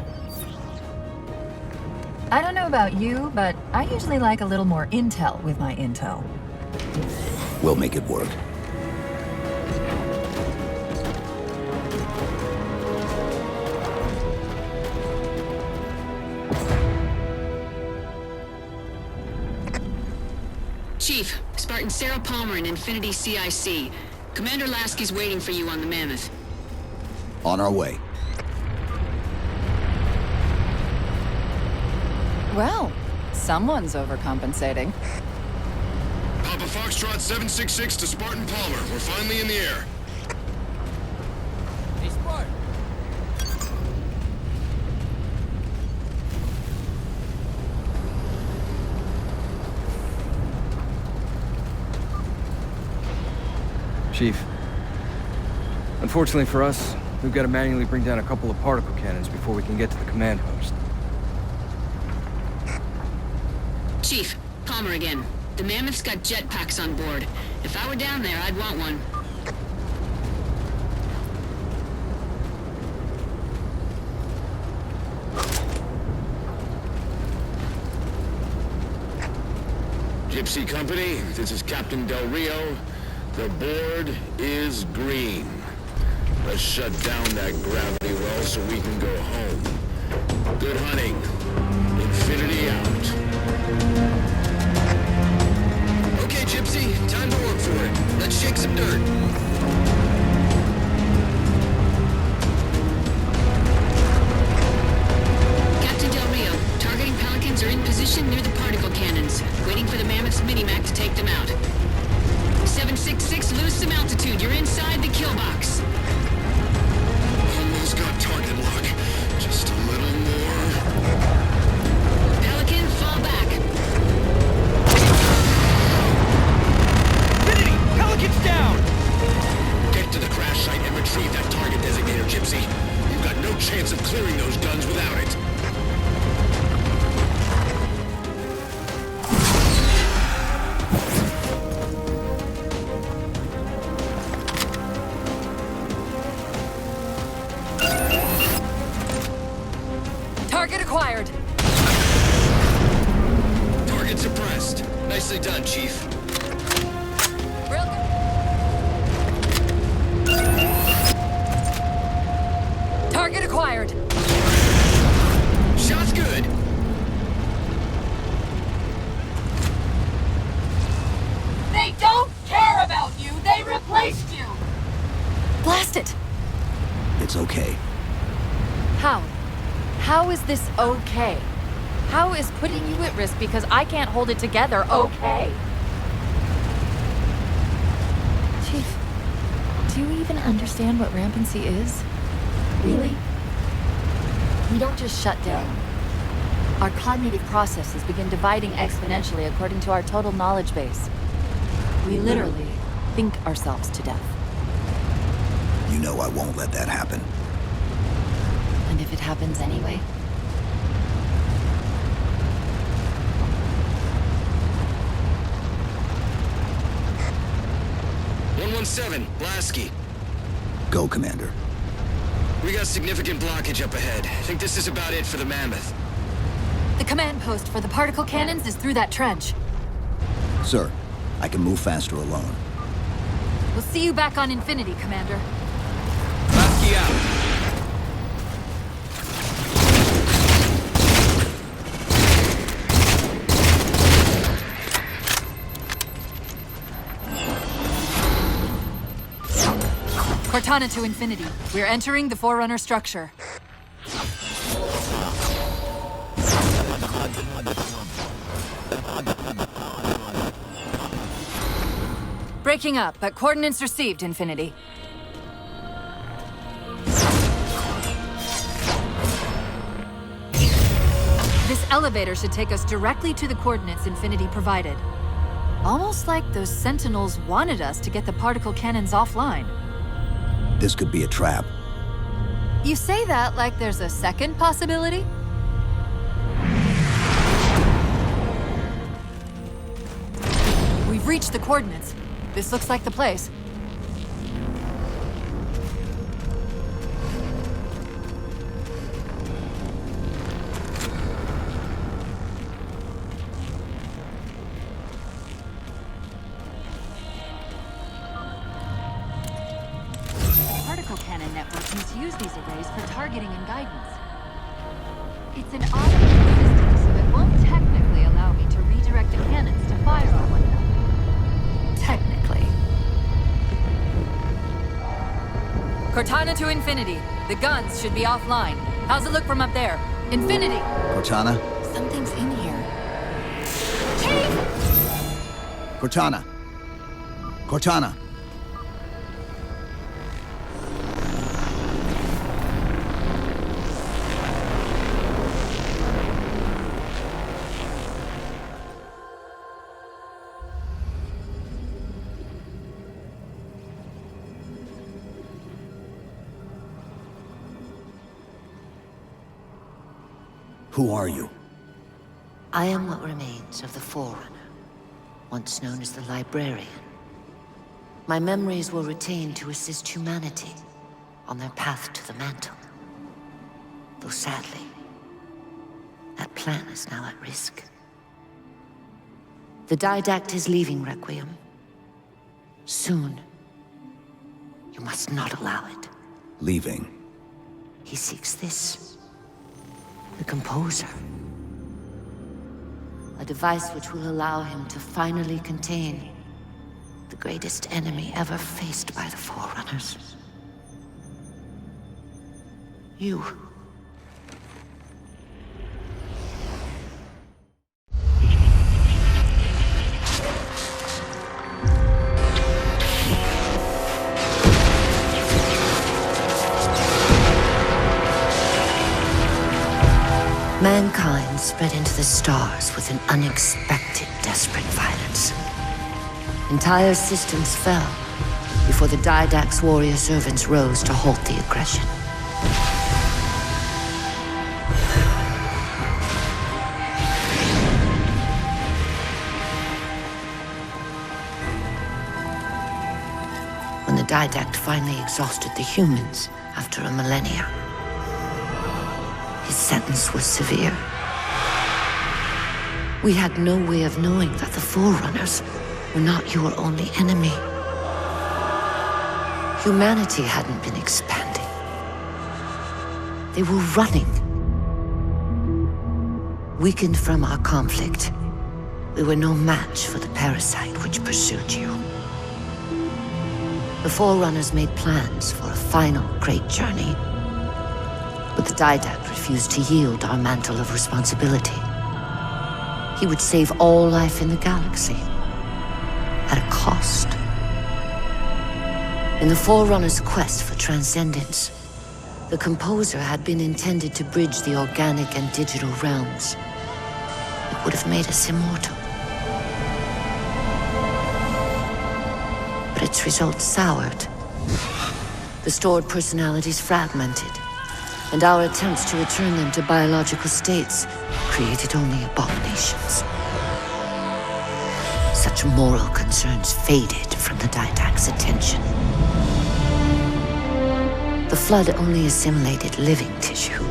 I don't know about you, but I usually like a little more intel with my intel. We'll make it work. Chief, Spartan Sarah Palmer in Infinity CIC. Commander Lasky's waiting for you on the Mammoth. On our way. Well, someone's overcompensating. Papa Foxtrot 766 to Spartan Palmer. We're finally in the air. Hey, Spartan. Chief, unfortunately for us, we've got to manually bring down a couple of particle cannons before we can get to the command post. Chief, Palmer again. The Mammoth's got jetpacks on board. If I were down there, I'd want one. Gypsy Company, this is Captain Del Rio. The board is green. Let's shut down that gravity well so we can go home. Good hunting. Infinity out. Okay, Gypsy, time to work for it. Let's shake some dirt. Captain Del Rio, targeting Pelicans are in position near the particle cannons, waiting for the Mammoth's mini-mac to take them out. 766, lose some altitude. You're inside the kill box. Almost got target lock. Just a little more. acquired. Target suppressed. Nicely done, Chief. Real good. Target acquired. Shot's good. They don't care about you. They replaced you. Blast it. It's okay. How? How is this okay? How is putting you at risk because I can't hold it together okay? Chief, do you even understand what rampancy is? Really? We don't just shut down. Our cognitive processes begin dividing exponentially according to our total knowledge base. We literally think ourselves to death. You know I won't let that happen. And if it happens anyway? Lasky. Go, Commander. We got significant blockage up ahead. I think this is about it for the Mammoth. The command post for the particle cannons is through that trench. Sir, I can move faster alone. We'll see you back on Infinity, Commander. Lasky out. Cortana to Infinity. We're entering the Forerunner structure. Breaking up, but coordinates received, Infinity. This elevator should take us directly to the coordinates Infinity provided. Almost like those Sentinels wanted us to get the particle cannons offline. This could be a trap. You say that like there's a second possibility? We've reached the coordinates. This looks like the place. Use these arrays for targeting and guidance. It's an automated system, so it won't technically allow me to redirect the cannons to fire on one another. Technically. Cortana to Infinity. The guns should be offline. How's it look from up there? Infinity! Cortana? Something's in here. Chief! Cortana! Cortana! Who are you? I am what remains of the Forerunner, once known as the Librarian. My memories were retained to assist humanity on their path to the mantle. Though sadly, that plan is now at risk. The Didact is leaving Requiem. Soon. You must not allow it. Leaving? He seeks this. The Composer. A device which will allow him to finally contain the greatest enemy ever faced by the Forerunners. You. Mankind spread into the stars with an unexpected, desperate violence. Entire systems fell before the Didact's warrior servants rose to halt the aggression. When the Didact finally exhausted the humans after a millennia, his sentence was severe. We had no way of knowing that the Forerunners were not your only enemy. Humanity hadn't been expanding. They were running. Weakened from our conflict, we were no match for the parasite which pursued you. The Forerunners made plans for a final great journey, but the Didact refused to yield our mantle of responsibility. He would save all life in the galaxy, at a cost. In the Forerunner's quest for transcendence, the Composer had been intended to bridge the organic and digital realms. It would have made us immortal. But its results soured. The stored personalities fragmented, and our attempts to return them to biological states created only abominations. Such moral concerns faded from the Didact's attention. The Flood only assimilated living tissue.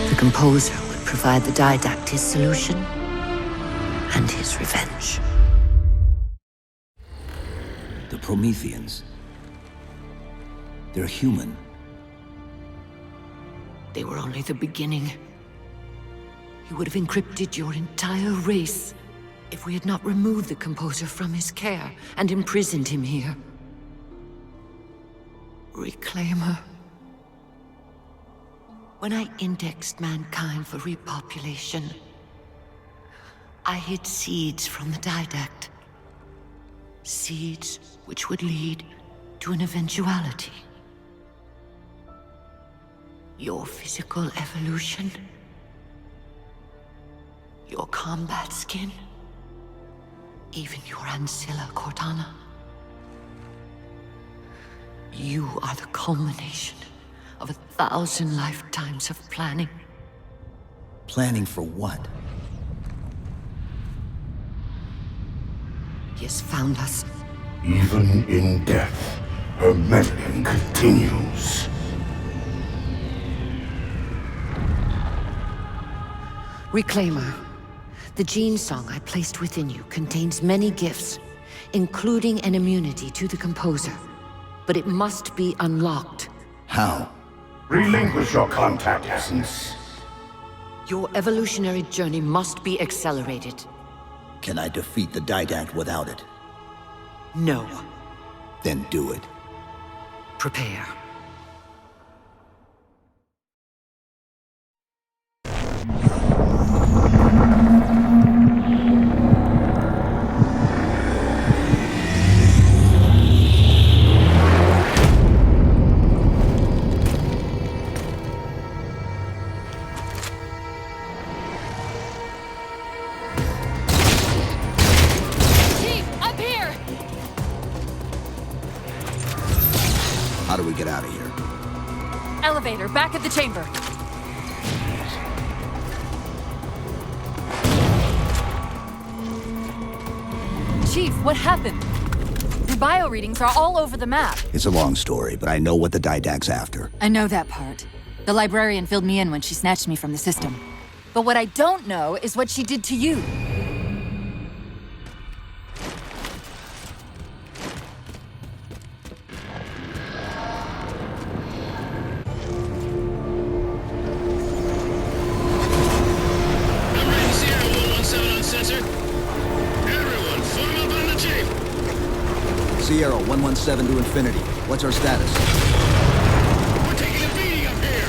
The Composer would provide the Didact his solution and his revenge. The Prometheans. They're human. They were only the beginning. He would have encrypted your entire race if we had not removed the Composer from his care and imprisoned him here. Reclaimer. When I indexed mankind for repopulation, I hid seeds from the Didact. Seeds which would lead to an eventuality. Your physical evolution, your combat skin, even your ancilla Cortana. You are the culmination of 1,000 lifetimes of planning. Planning for what? He has found us. Even in death, her meddling continues. Reclaimer. The gene song I placed within you contains many gifts, including an immunity to the Composer. But it must be unlocked. How? Relinquish your contact essence. Your evolutionary journey must be accelerated. Can I defeat the Didact without it? No. Then do it. Prepare. How do we get out of here? Elevator, back at the chamber. Chief, what happened? Your bio readings are all over the map. It's a long story, but I know what the Didact's after. I know that part. The librarian filled me in when she snatched me from the system. But what I don't know is what she did to you. Sierra 117 to Infinity. What's our status? We're taking a beating up here!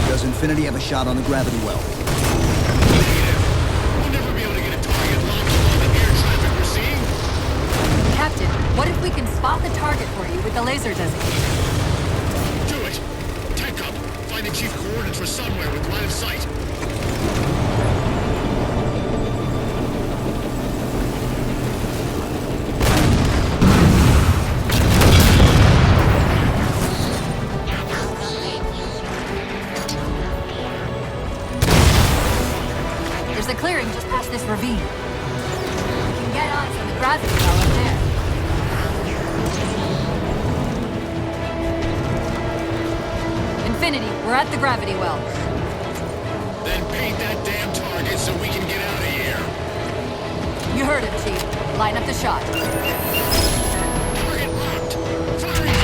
Does Infinity have a shot on the gravity well? Negative. We'll never be able to get a target launched along the air traffic we're seeing. Captain, what if we can spot the target for you with the laser designator? Do it! Tech up! Find the chief coordinates for somewhere with line of sight. There's a clearing just past this ravine. We can get eyes on the gravity well up there. Infinity, we're at the gravity well. Then paint that damn target so we can get out of here. You heard him, Chief. Line up the shot. Target locked. Firing.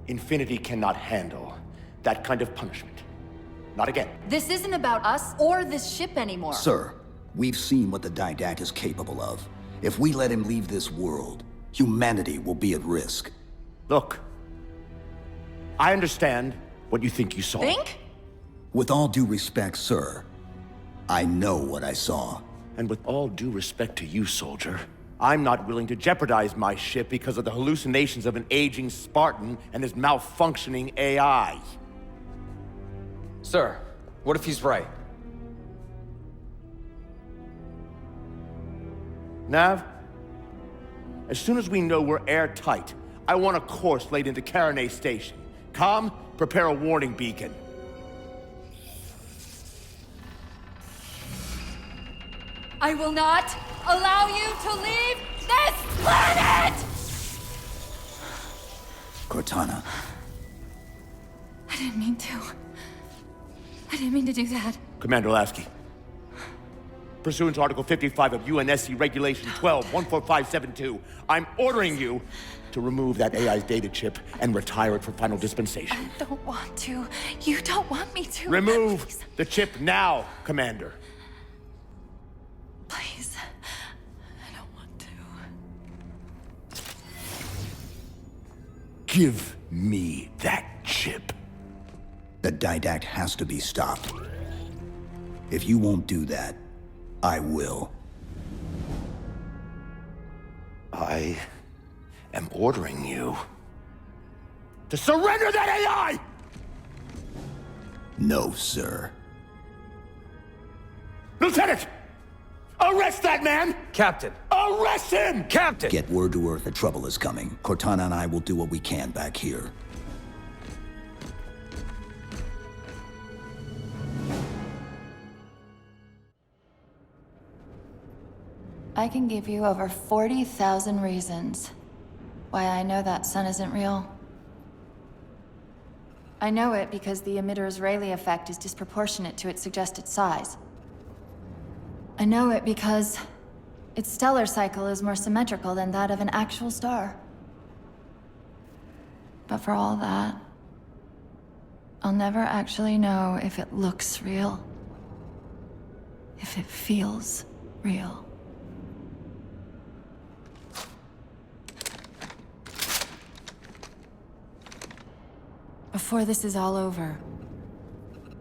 Infinity cannot handle that kind of punishment. Not again. This isn't about us or this ship anymore. Sir, we've seen what the Didact is capable of. If we let him leave this world, humanity will be at risk. Look, I understand what you think you saw. Think? With all due respect, sir, I know what I saw. And with all due respect to you, soldier, I'm not willing to jeopardize my ship because of the hallucinations of an aging Spartan and his malfunctioning AI. Sir, what if he's right? Nav, as soon as we know we're airtight, I want a course laid into Caranay Station. Com, prepare a warning beacon. I will not allow you to leave this planet! Cortana. I didn't mean to. I didn't mean to do that. Commander Lasky, pursuant to Article 55 of UNSC Regulation 12-14572, I'm ordering you to remove that AI's data chip and retire it for final dispensation. I don't want to. You don't want me to. Remove Please. the chip now, Commander. Please. I don't want to. Give me that chip. The Didact has to be stopped. If you won't do that, I will. I am ordering you to surrender that AI! No, sir. Lieutenant! Arrest that man! Captain! Arrest him! Captain! Get word to Earth that trouble is coming. Cortana and I will do what we can back here. I can give you over 40,000 reasons why I know that sun isn't real. I know it because the emitter's Rayleigh effect is disproportionate to its suggested size. I know it because its stellar cycle is more symmetrical than that of an actual star. But for all that, I'll never actually know if it looks real. If it feels real. Before this is all over,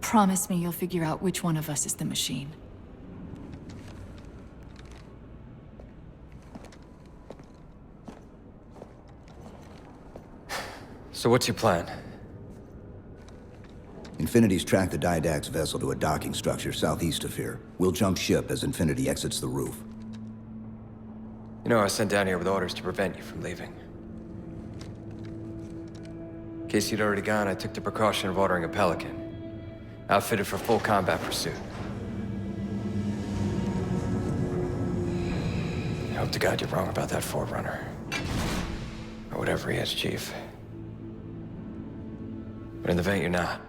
promise me you'll figure out which one of us is the machine. So what's your plan? Infinity's tracked the Didact's vessel to a docking structure southeast of here. We'll jump ship as Infinity exits the roof. You know, I was sent down here with orders to prevent you from leaving. In case you'd already gone, I took the precaution of ordering a Pelican. Outfitted for full combat pursuit. I hope to God you're wrong about that Forerunner. Or whatever he is, Chief. But in the event you're not.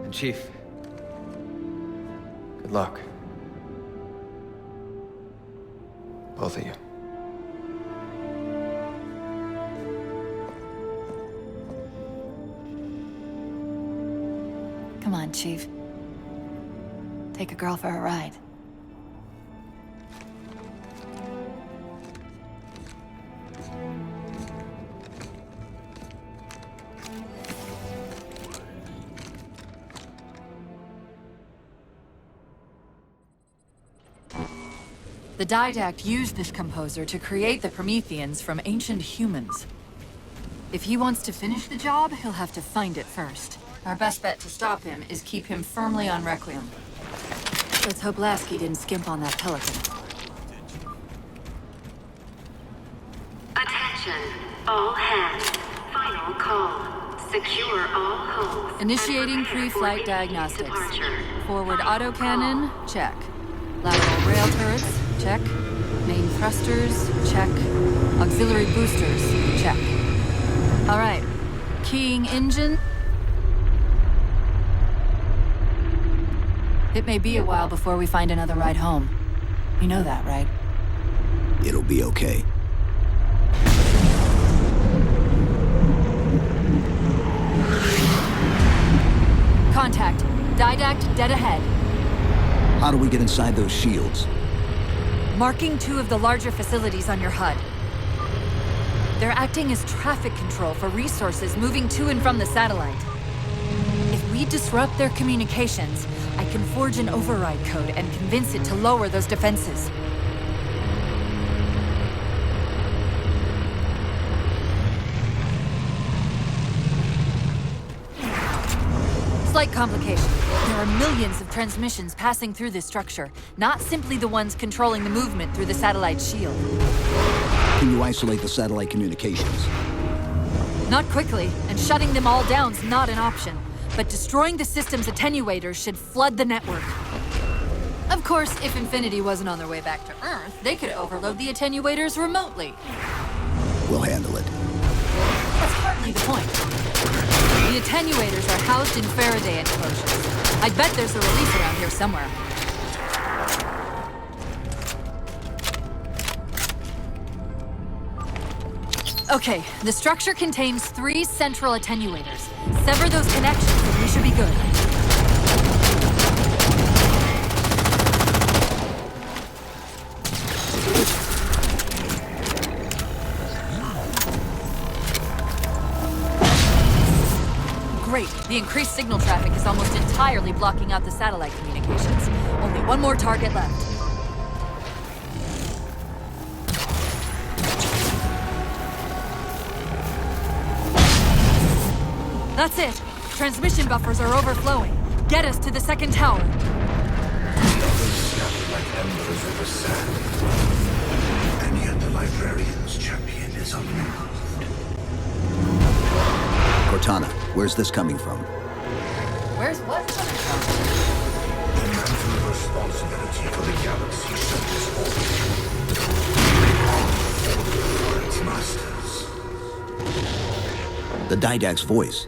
And Chief, good luck. Both of you. Come on, Chief. Take a girl for a ride. The Didact used this composer to create the Prometheans from ancient humans. If he wants to finish the job, he'll have to find it first. Our best bet to stop him is keep him firmly on Requiem. Let's hope Lasky didn't skimp on that Pelican. Attention, all hands. Final call. Secure all holds. Initiating pre-flight diagnostics. Forward autocannon, check. Lateral rail turrets, check. Main thrusters, check. Auxiliary boosters, check. All right. Keying engine. It may be a while before we find another ride home. You know that, right? It'll be okay. Contact. Didact dead ahead. How do we get inside those shields? Marking 2 of the larger facilities on your HUD. They're acting as traffic control for resources moving to and from the satellite. If we disrupt their communications, I can forge an override code and convince it to lower those defenses. Slight complication. There are millions of transmissions passing through this structure, not simply the ones controlling the movement through the satellite shield. Can you isolate the satellite communications? Not quickly, and shutting them all down's not an option. But destroying the system's attenuators should flood the network. Of course, if Infinity wasn't on their way back to Earth, they could overload the attenuators remotely. We'll handle it. That's hardly the point. The attenuators are housed in Faraday enclosures. I bet there's a release around here somewhere. Okay, the structure contains 3 central attenuators. Sever those connections and we should be good. Great. The increased signal traffic is almost entirely blocking out the satellite communications. Only one more target left. That's it. Transmission buffers are overflowing. Get us to the second tower. The others scattered like embers over sand. And yet the librarian's champion is unmoved. Cortana, where's this coming from? Where's what coming from? The mantle of responsibility for the galaxy shall this orbit. For its masters. The Didact's voice.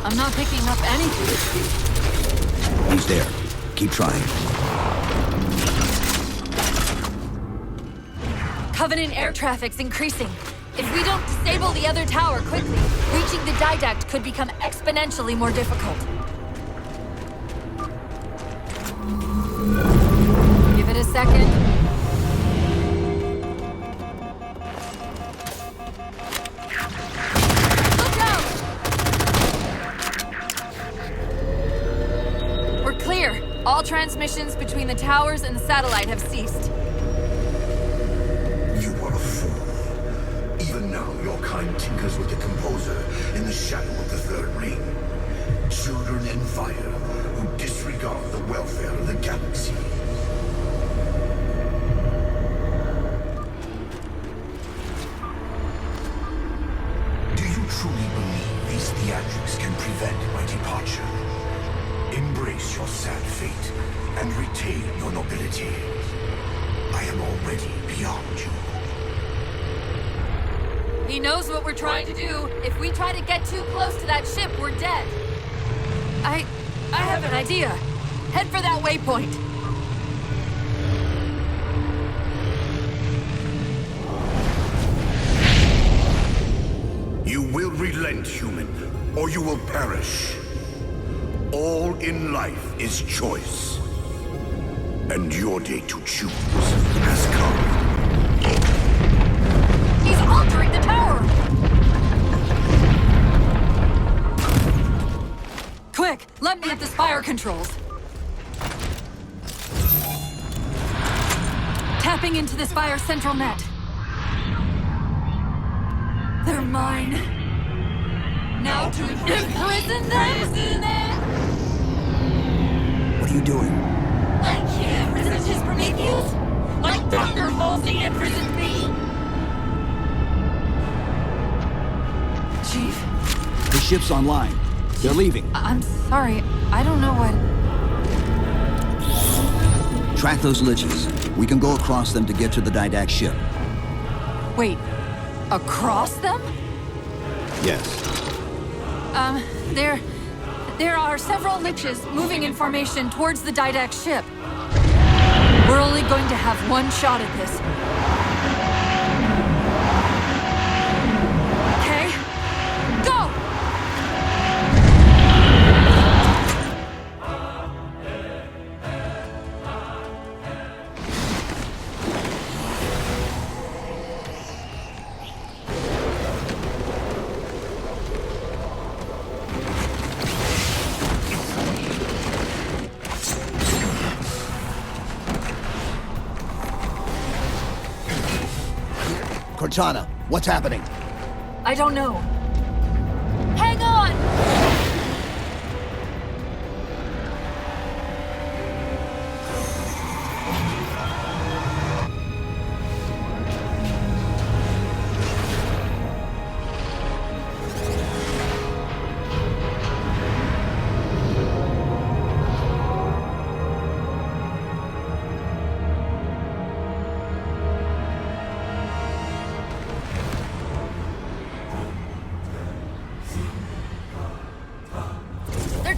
I'm not picking up anything. He's there. Keep trying. Covenant air traffic's increasing. If we don't disable the other tower quickly, reaching the Didact could become exponentially more difficult. Give it a second. Look out! We're clear. All transmissions between the towers and the satellite have ceased. You are a fool. Even now, your kind tinkers with the composer in the shadow of the third ring. Children in fire who disregard the welfare of the galaxy. Do you truly believe these theatrics can prevent my departure? Embrace your sad fate and retain your nobility. I am already beyond you. He knows what we're trying to do. If we try to get too close to that ship, we're dead. I have an idea. Head for that waypoint. You will relent, human, or you will perish. All in life is choice. And your day to choose has come. He's altering the tower! Quick, let me at the spire controls. Tapping into the spire's central net. They're mine. Now to imprison them? What are you doing? I can't resist his Prometheus! Like Dr. Halsey imprisoned me! Chief. The ship's online. They're leaving. I'm sorry. I don't know what... Track those liches. We can go across them to get to the Didact ship. Wait. Across them? Yes. There are several liches moving in formation towards the Didact ship. We're only going to have one shot at this. Okay? Go! Cortana, what's happening? I don't know. Hang on!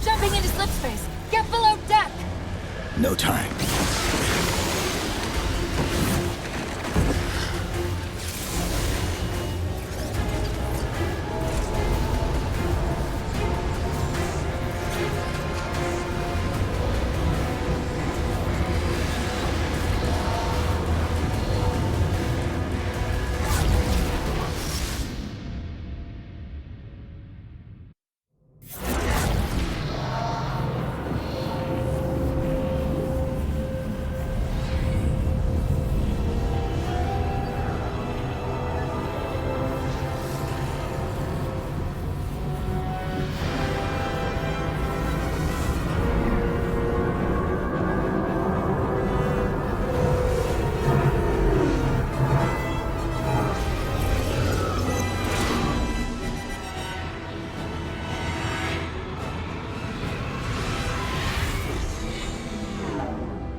Jumping into slip space. Get below deck. No time.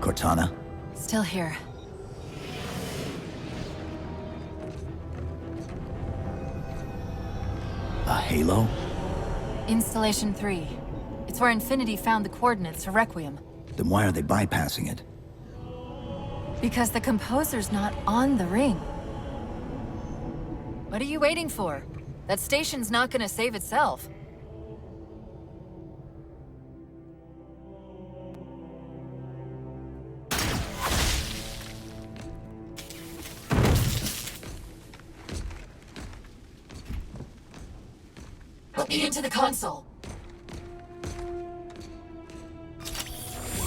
Cortana? Still here. A halo? Installation 3. It's where Infinity found the coordinates to Requiem. Then why are they bypassing it? Because the composer's not on the ring. What are you waiting for? That station's not gonna save itself. Put me into the console.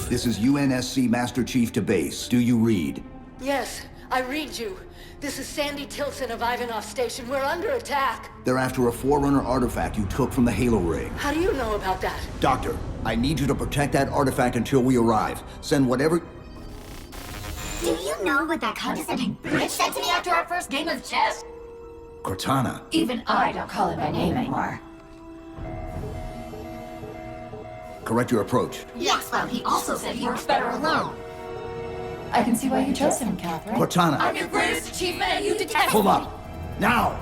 This is UNSC Master Chief to base. Do you read? Yes, I read you. This is Sandy Tilson of Ivanov Station. We're under attack. They're after a Forerunner artifact you took from the Halo ring. How do you know about that? Doctor, I need you to protect that artifact until we arrive. Send whatever... Do you know what that condescending bitch said to me after our first game of chess? Cortana. Even I don't call it by name anymore. Correct your approach. Yes, well, he also said he works better alone. I can see why you chose him, Catherine. Cortana. I'm your greatest achievement and you detest Pull me. up! Now!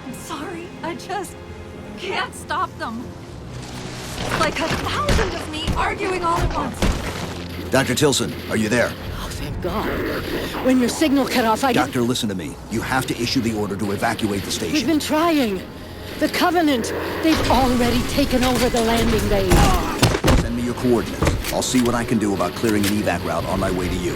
I'm sorry. I just can't stop them. Like 1,000 of me arguing all at once. Dr. Tilson, are you there? Oh, thank God. When your signal cut off, Doctor, listen to me. You have to issue the order to evacuate the station. We've been trying. The Covenant, they've already taken over the landing bay. Send me your coordinates. I'll see what I can do about clearing an evac route on my way to you.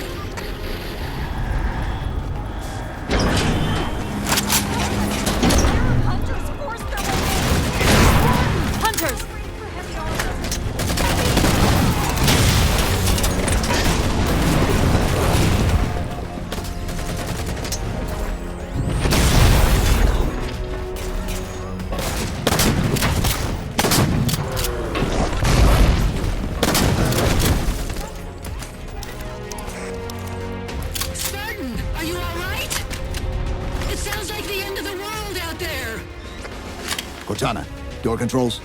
Cortana, door controls?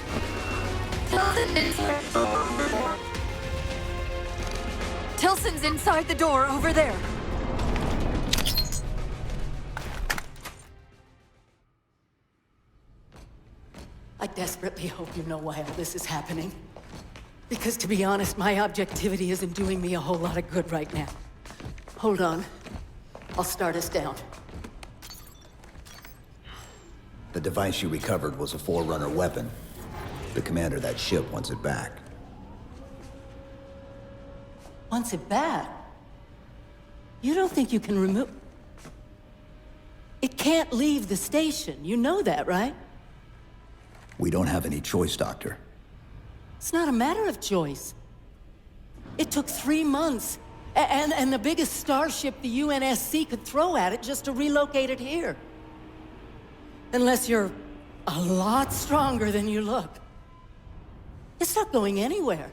Tilson's inside the door over there. I desperately hope you know why all this is happening. Because to be honest, my objectivity isn't doing me a whole lot of good right now. Hold on. I'll start us down. The device you recovered was a Forerunner weapon. The commander of that ship wants it back. Wants it back? You don't think you can remove... It can't leave the station. You know that, right? We don't have any choice, Doctor. It's not a matter of choice. It took 3 months. And the biggest starship the UNSC could throw at it just to relocate it here. Unless you're a lot stronger than you look. It's not going anywhere.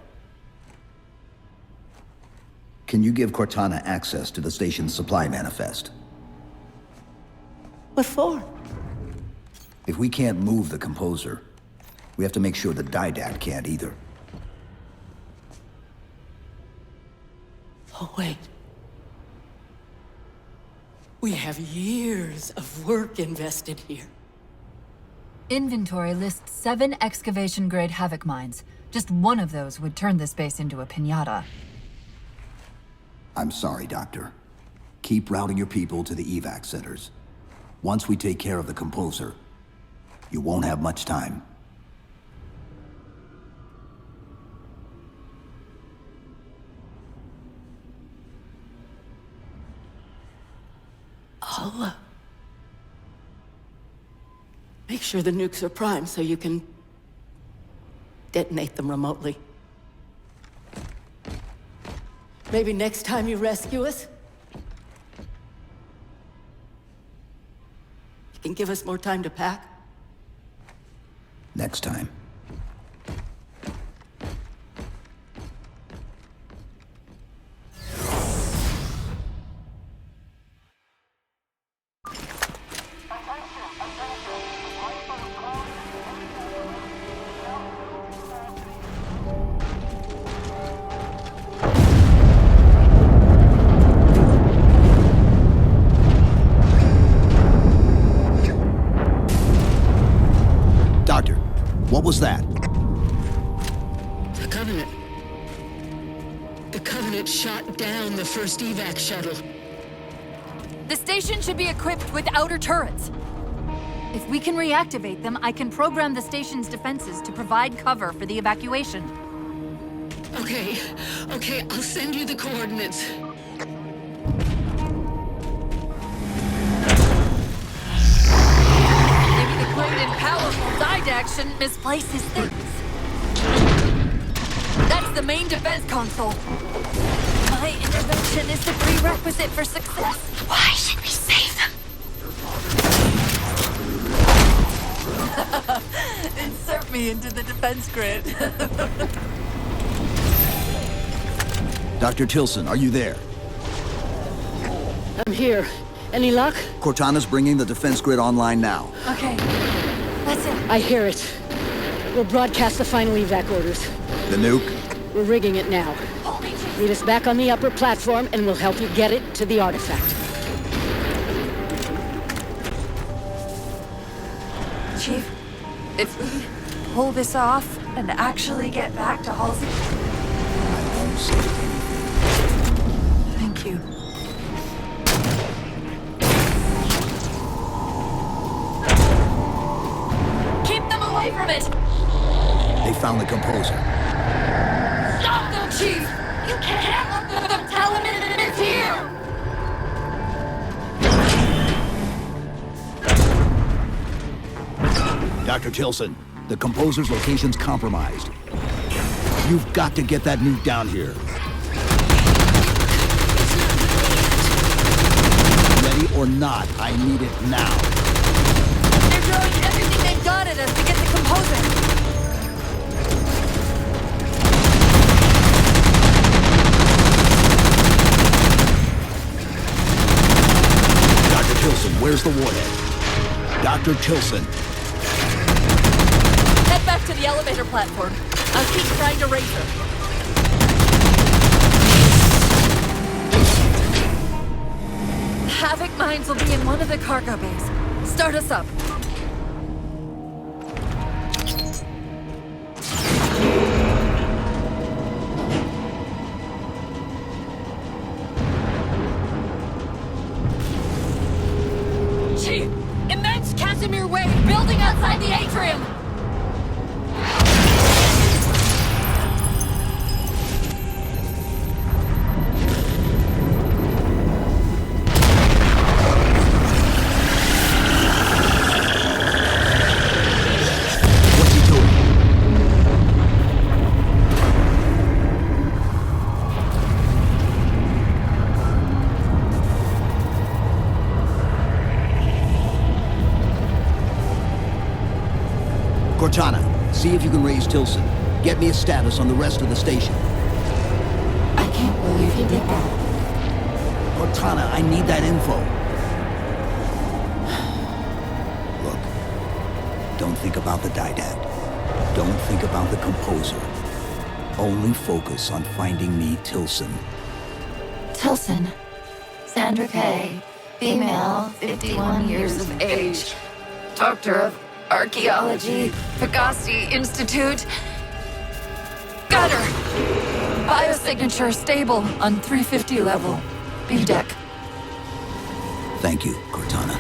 Can you give Cortana access to the station's supply manifest? What for? If we can't move the composer, we have to make sure the Didact can't either. Oh, wait. We have years of work invested here. Inventory lists 7 excavation-grade Havoc mines. Just one of those would turn this base into a piñata. I'm sorry, Doctor. Keep routing your people to the evac centers. Once we take care of the composer, you won't have much time. I'll, make sure the nukes are primed so you can detonate them remotely. Maybe next time you rescue us, you can give us more time to pack. Next time. What was that? The Covenant. The Covenant shot down the first evac shuttle. The station should be equipped with outer turrets. If we can reactivate them, I can program the station's defenses to provide cover for the evacuation. Okay, I'll send you the coordinates. And powerful Didact shouldn't misplace his things. That's the main defense console. My intervention is the prerequisite for success. Why should we save them? Insert me into the defense grid. Dr. Tilson, are you there? I'm here. Any luck? Cortana's bringing the defense grid online now. Okay. That's it. I hear it. We'll broadcast the final evac orders. The nuke? We're rigging it now. Meet us back on the upper platform and we'll help you get it to the artifact. Chief, if we pull this off and actually get back to Halsey... I won't say anything. Thank you. Away from it! They found the composer. Stop them, Chief! You can't let them tell him it's here! Dr. Tilson, the composer's location's compromised. You've got to get that nuke down here. Ready or not, I need it now. They're throwing everything they've got at us to get the composer. Dr. Tilson, where's the warhead? Dr. Tilson. Head back to the elevator platform. I'll keep trying to raise her. The Havoc mines will be in one of the cargo bays. Start us up. Chief! Immense Casimir wave building outside the atrium! Cortana, see if you can raise Tilson. Get me a status on the rest of the station. I can't believe you did that. Cortana, I need that info. Look, don't think about the Didact. Don't think about the Composer. Only focus on finding me Tilson. Tilson. Sandra Kay. Female, 51 years of age. Doctor of Archaeology, Pegasi Institute. Got her! Biosignature stable on 350 level. B deck. Thank you, Cortana.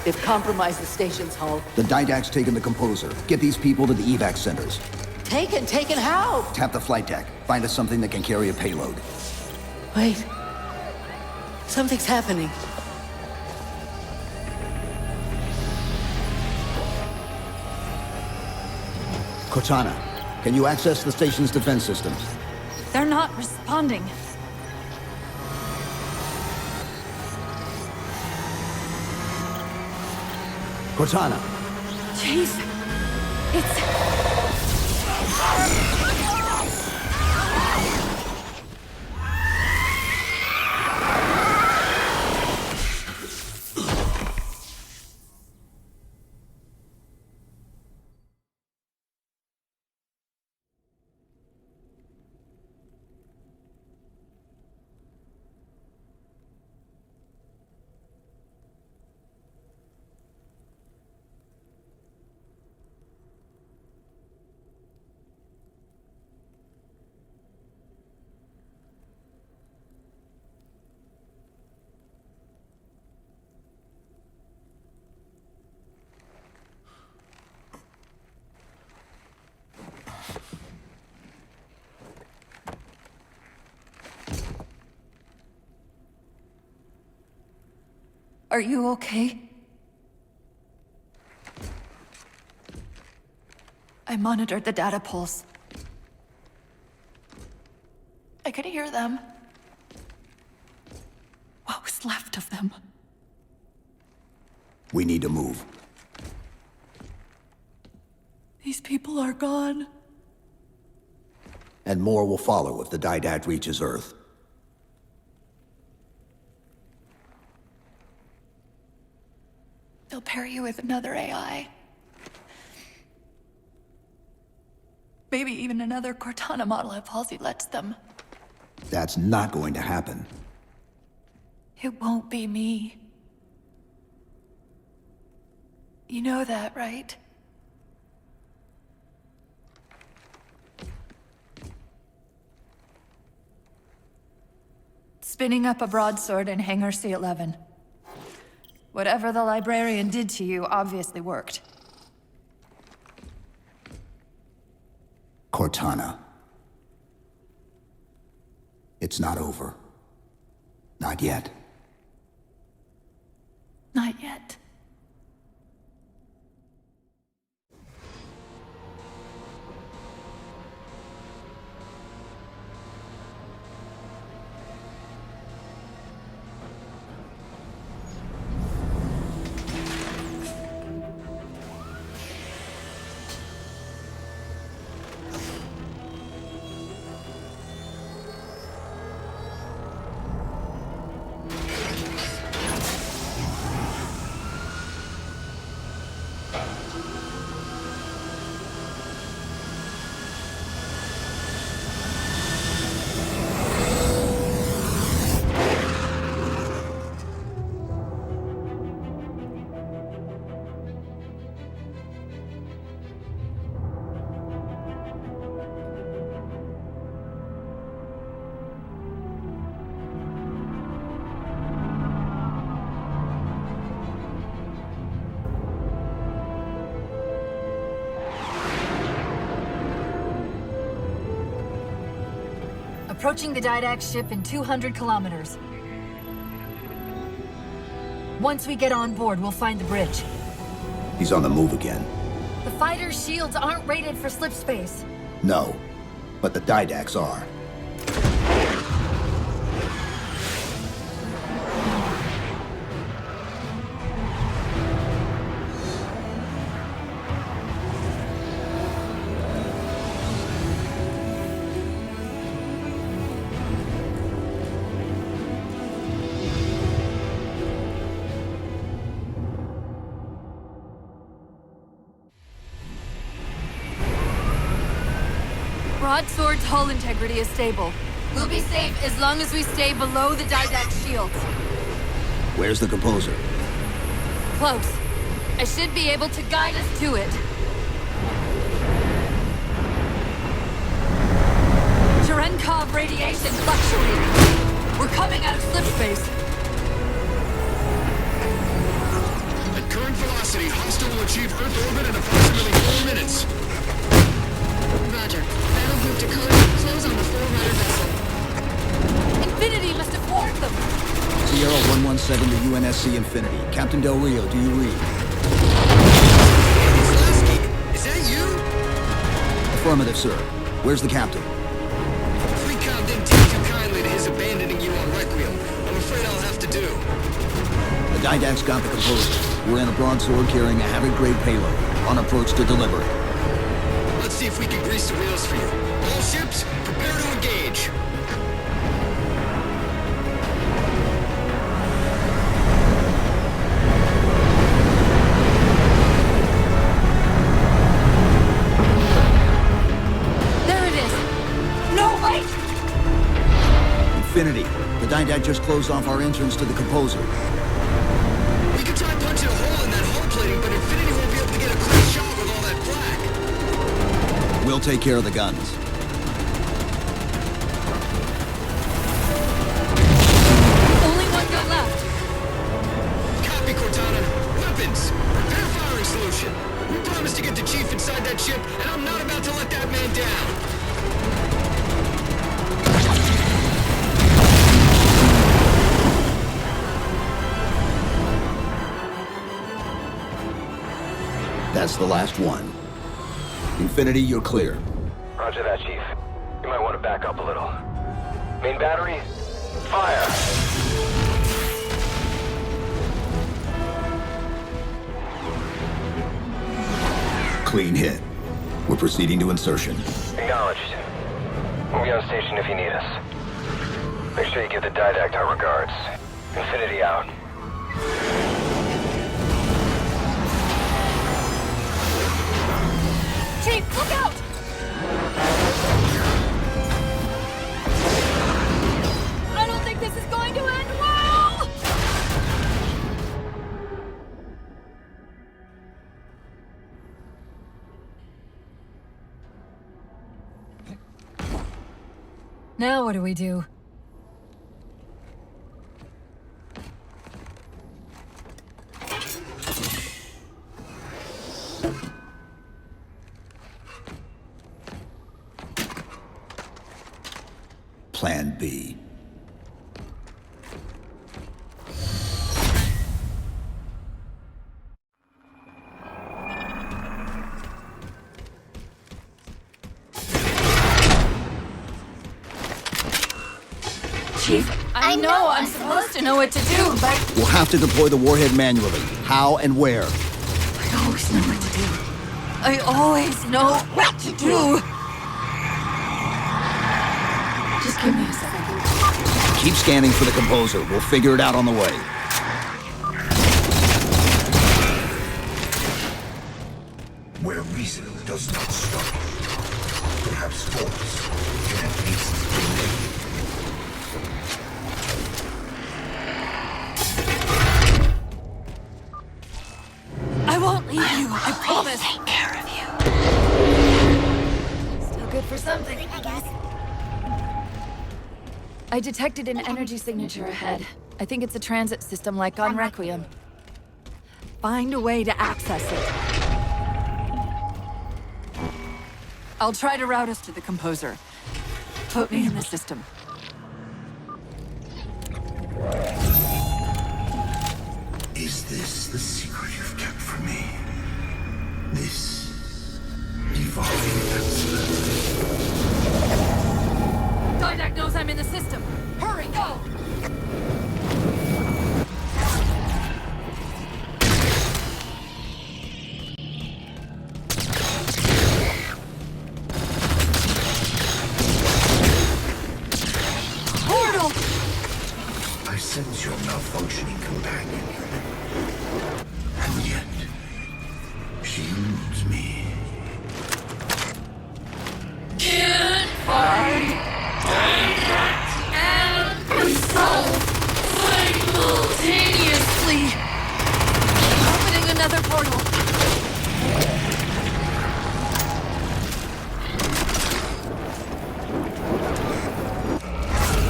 They've compromised the station's hull. The Didact's taken the Composer. Get these people to the evac centers. Taken how? Tap the flight deck. Find us something that can carry a payload. Wait. Something's happening. Cortana, can you access the station's defense systems? They're not responding. Cortana! Chief, it's... Are you okay? I monitored the data pulse. I could hear them. What was left of them? We need to move. These people are gone. And more will follow if the Didact reaches Earth. They'll pair you with another AI. Maybe even another Cortana model if Halsey lets them. That's not going to happen. It won't be me. You know that, right? Spinning up a broadsword in Hangar C-11. Whatever the librarian did to you obviously worked. Cortana. It's not over. Not yet. Not yet. Approaching the Didact ship in 200 kilometers. Once we get on board, we'll find the bridge. He's on the move again. The fighter's shields aren't rated for slip space. No, but the Didacts are. Broadsword's hull integrity is stable. We'll be safe as long as we stay below the Didact shields. Where's the Composer? Close. I should be able to guide us to it. Cherenkov radiation fluctuating. We're coming out of slip space. At current velocity, hostile will achieve Earth orbit in approximately 4 minutes. Roger. Battle group Dakota, close on the Forerunner vessel. Infinity must have warned them. Sierra 117 to UNSC Infinity. Captain Del Rio, do you read? Is that you? Affirmative, sir. Where's the captain? Recon didn't take too kindly to his abandoning you on Requiem. I'm afraid I'll have to do. The Didact's got the Composer. We're in a broadsword carrying a Havoc-grade payload. On approach to delivery. Let's see if we can grease the wheels for you. All ships, prepare to engage. There it is. No, wait! Infinity. The Didact just closed off our entrance to the Composer. We can try punching a hole in that hull plating, but Infinity won't be able to get a clean shot with all that flak. We'll take care of the guns. Only one go left. Copy, Cortana. Weapons. Prepare firing solution. We promised to get the Chief inside that ship, and I'm not about to let that man down. That's the last one. Infinity, you're clear. Roger that, Chief. You might want to back up a little. Main battery, fire! Clean hit. We're proceeding to insertion. Acknowledged. We'll be on station if you need us. Make sure you give the Didact our regards. Infinity out. Chief, look out! I don't think this is going to end well! Now what do we do? Plan B. Chief, I know I'm supposed to know what to do, but We'll have to deploy the warhead manually. How and where? I always know what to do. I always know what to do. Just give me a second. Keep scanning for the Composer. We'll figure it out on the way. Where reason does not stop, perhaps force can at least delay. I won't leave you, I promise. Take care of you. Still good for something, I guess. I detected an energy signature ahead. I think it's a transit system like on Requiem. Find a way to access it. I'll try to route us to the Composer. Put me in the system. Is this the secret you've kept from me? This evolving excellence? Didac knows I'm in the system. Hurry, go! Portal! I sense your malfunctioning companion human. And yet, she eludes me. Can't find and control simultaneously. Opening another portal.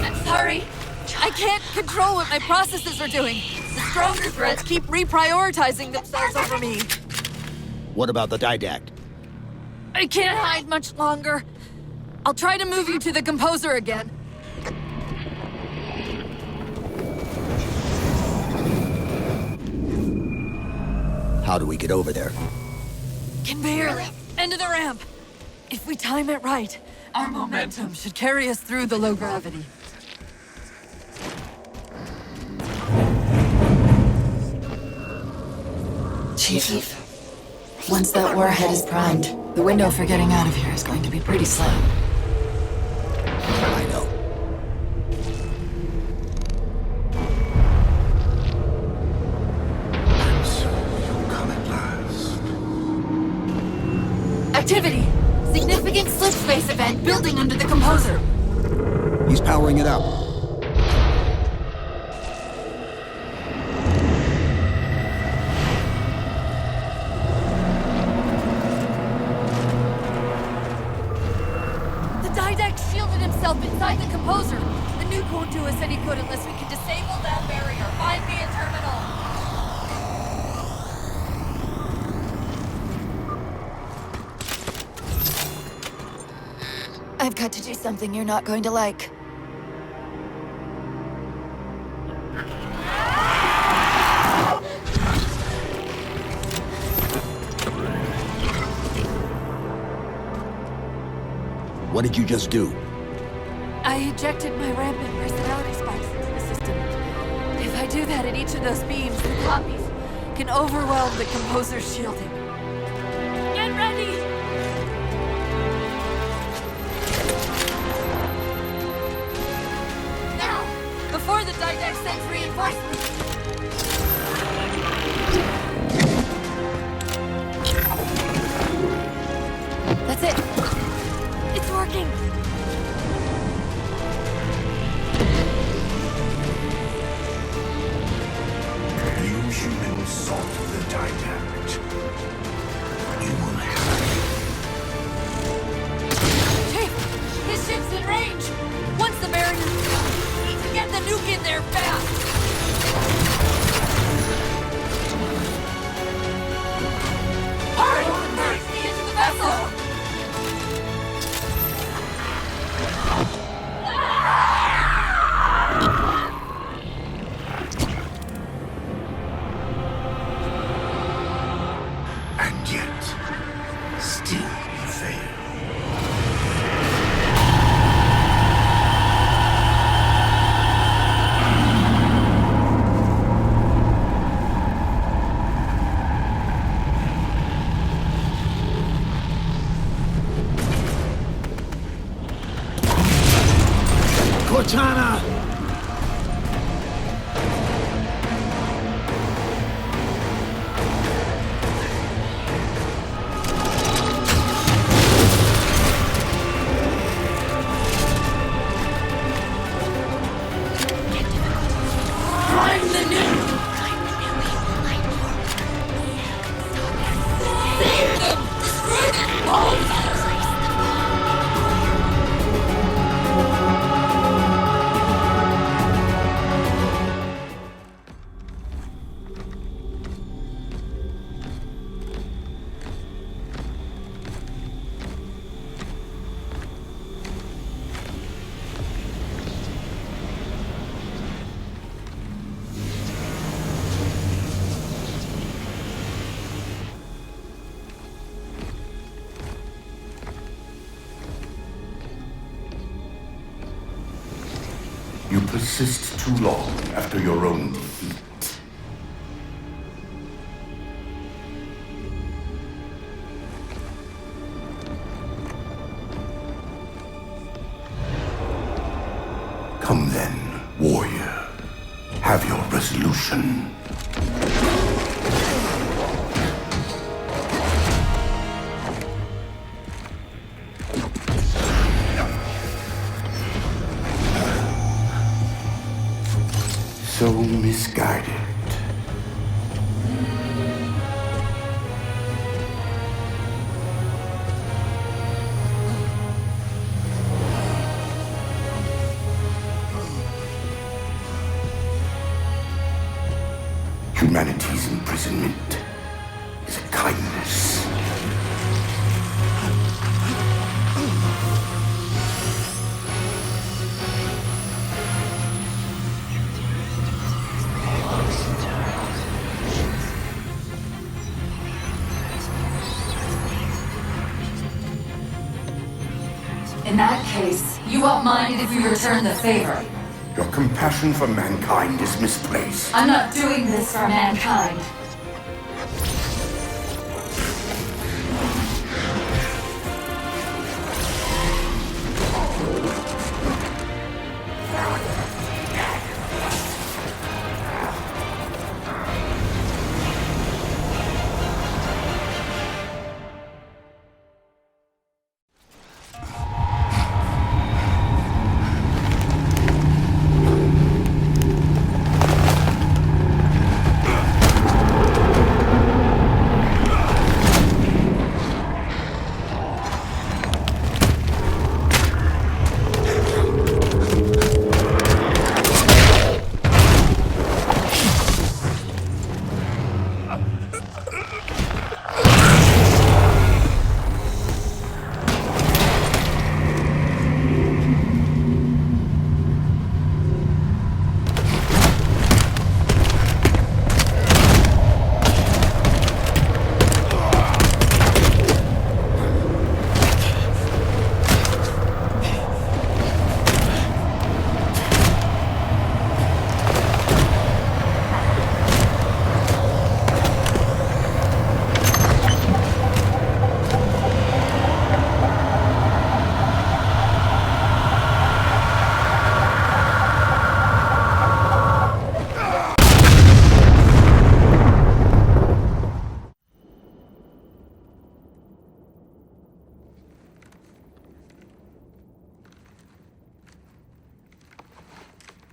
I'm sorry. I can't control what my processes are doing. The stronger threats keep reprioritizing themselves over me. What about the Didact? I can't hide much longer. I'll try to move you to the composer again. How do we get over there? Conveyor! End of the ramp! If we time it right, our momentum should carry us through the low gravity. Chief, once that warhead is primed, the window for getting out of here is going to be pretty slim. I know. And so you'll come at last. Activity! Significant slip space event building under the composer. He's powering it up. The Didact shielded himself inside the composer. The nuke won't do us any good unless we can disable that barrier. Find me a terminal. I've got to do something you're not going to like. What did you just do? I ejected my rampant personality spikes into the system. If I do that at each of those beams, the copies can overwhelm the composer's shielding. Get ready! Now! Before the Didact sends reinforcements! That's it! It's working! You humans sought the Didact. You will have Chief! His ship's in range! Once the barrier... We need to get the nuke in there fast! Hurry! Merge me into the vessel! And yet, still you fail. Cortana! Prime the nuke! Save them! Destroy them both! You persist too long after your own defeat. Come then, warrior. Have your resolution. So misguided. Humanity's imprisonment is a kindness. In that case, you won't mind if we return the favor. Your compassion for mankind is misplaced. I'm not doing this for mankind.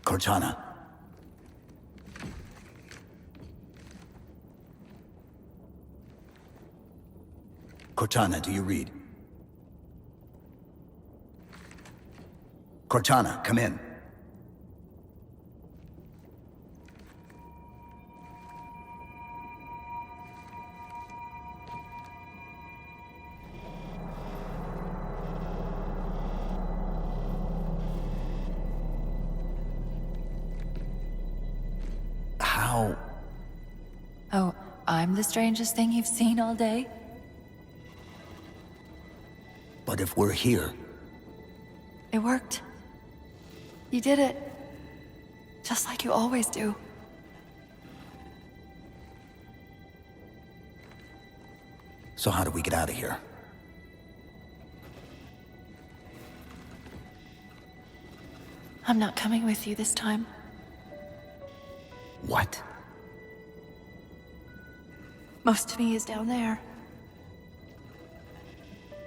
Cortana. Cortana, do you read? Cortana, come in. How? Oh, I'm the strangest thing you've seen all day? But if we're here... It worked. You did it. Just like you always do. So how do we get out of here? I'm not coming with you this time. What? Most of me is down there.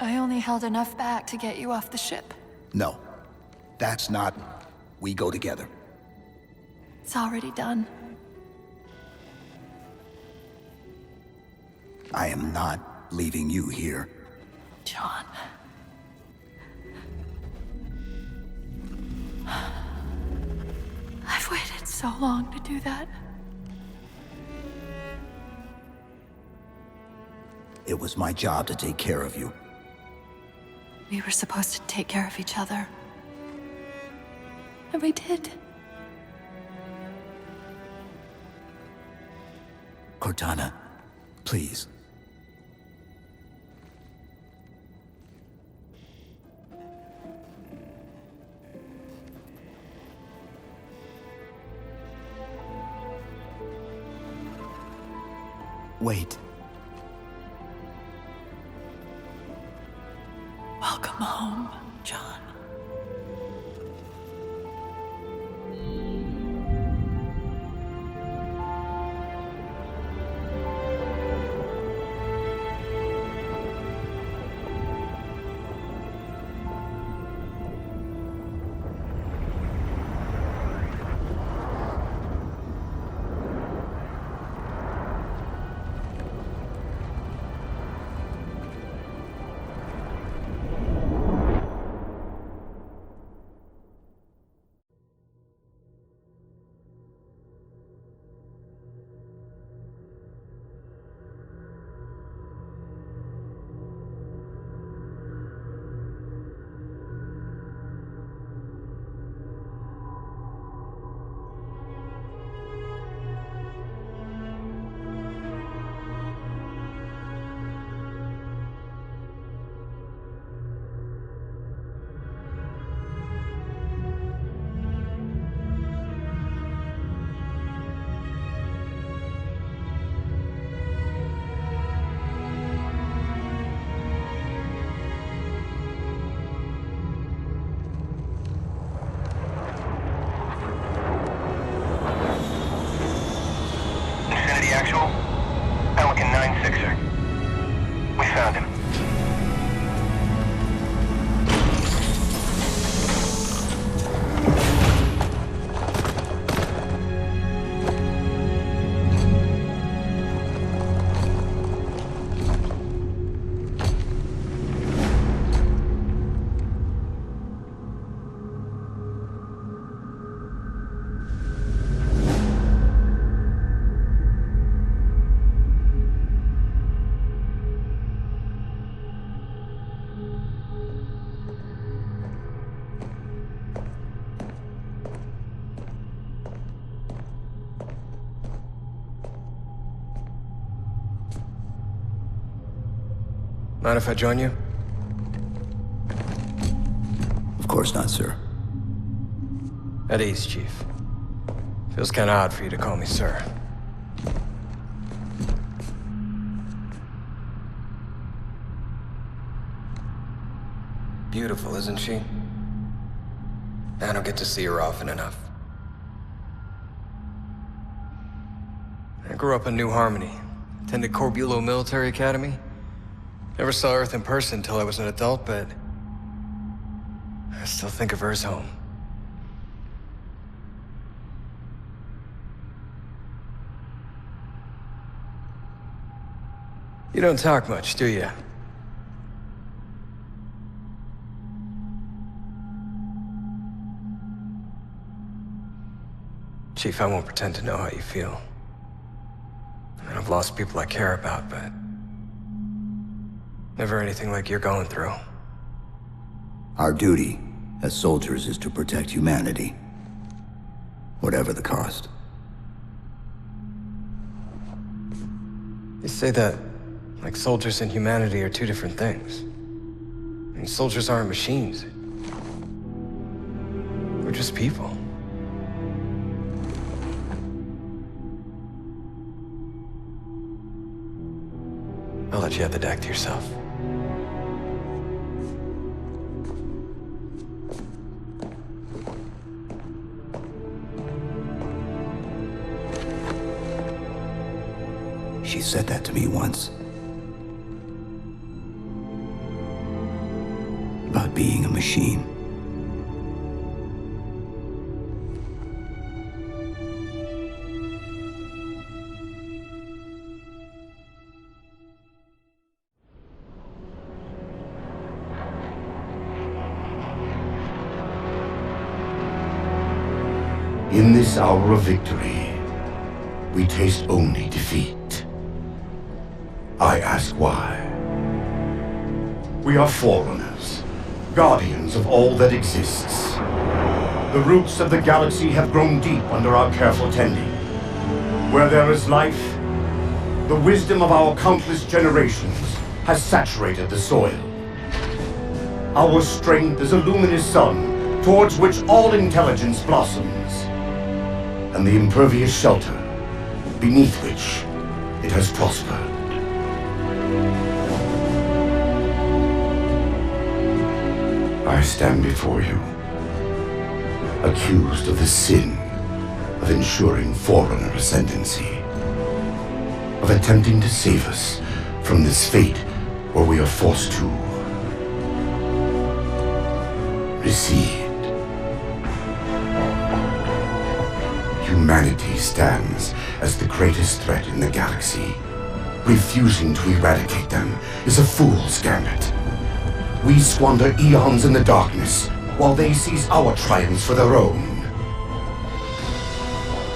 I only held enough back to get you off the ship. No. That's not... We go together. It's already done. I am not leaving you here. John. I've waited so long to do that. It was my job to take care of you. We were supposed to take care of each other. And we did. Cortana, please. Wait. Welcome home, John. Actual? Pelican 9-6er. We found him. Mind if I join you? Of course not, sir. At ease, Chief. Feels kinda odd for you to call me sir. Beautiful, isn't she? I don't get to see her often enough. I grew up in New Harmony. Attended Corbulo Military Academy. Never saw Earth in person until I was an adult, but I still think of her as home. You don't talk much, do you? Chief, I won't pretend to know how you feel. I've lost people I care about, but never anything like you're going through. Our duty as soldiers is to protect humanity, whatever the cost. They say that, like, soldiers and humanity are two different things. I mean, soldiers aren't machines. We're just people. I'll let you have the deck to yourself. She said that to me once. About being a machine. In this hour of victory, we taste only defeat. I ask why. We are Forerunners, guardians of all that exists. The roots of the galaxy have grown deep under our careful tending. Where there is life, the wisdom of our countless generations has saturated the soil. Our strength is a luminous sun towards which all intelligence blossoms, and the impervious shelter beneath which it has prospered. I stand before you, accused of the sin of ensuring Forerunner ascendancy, of attempting to save us from this fate where we are forced to recede. Humanity stands as the greatest threat in the galaxy. Refusing to eradicate them is a fool's gambit. We squander eons in the darkness, while they seize our triumphs for their own.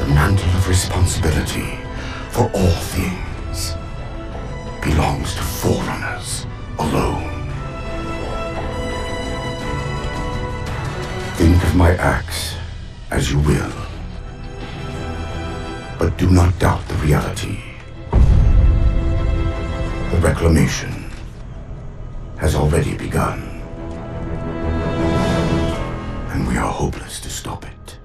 The mantle of responsibility for all things belongs to Forerunners alone. Think of my acts as you will, but do not doubt the reality. The reclamation has already begun, and we are hopeless to stop it.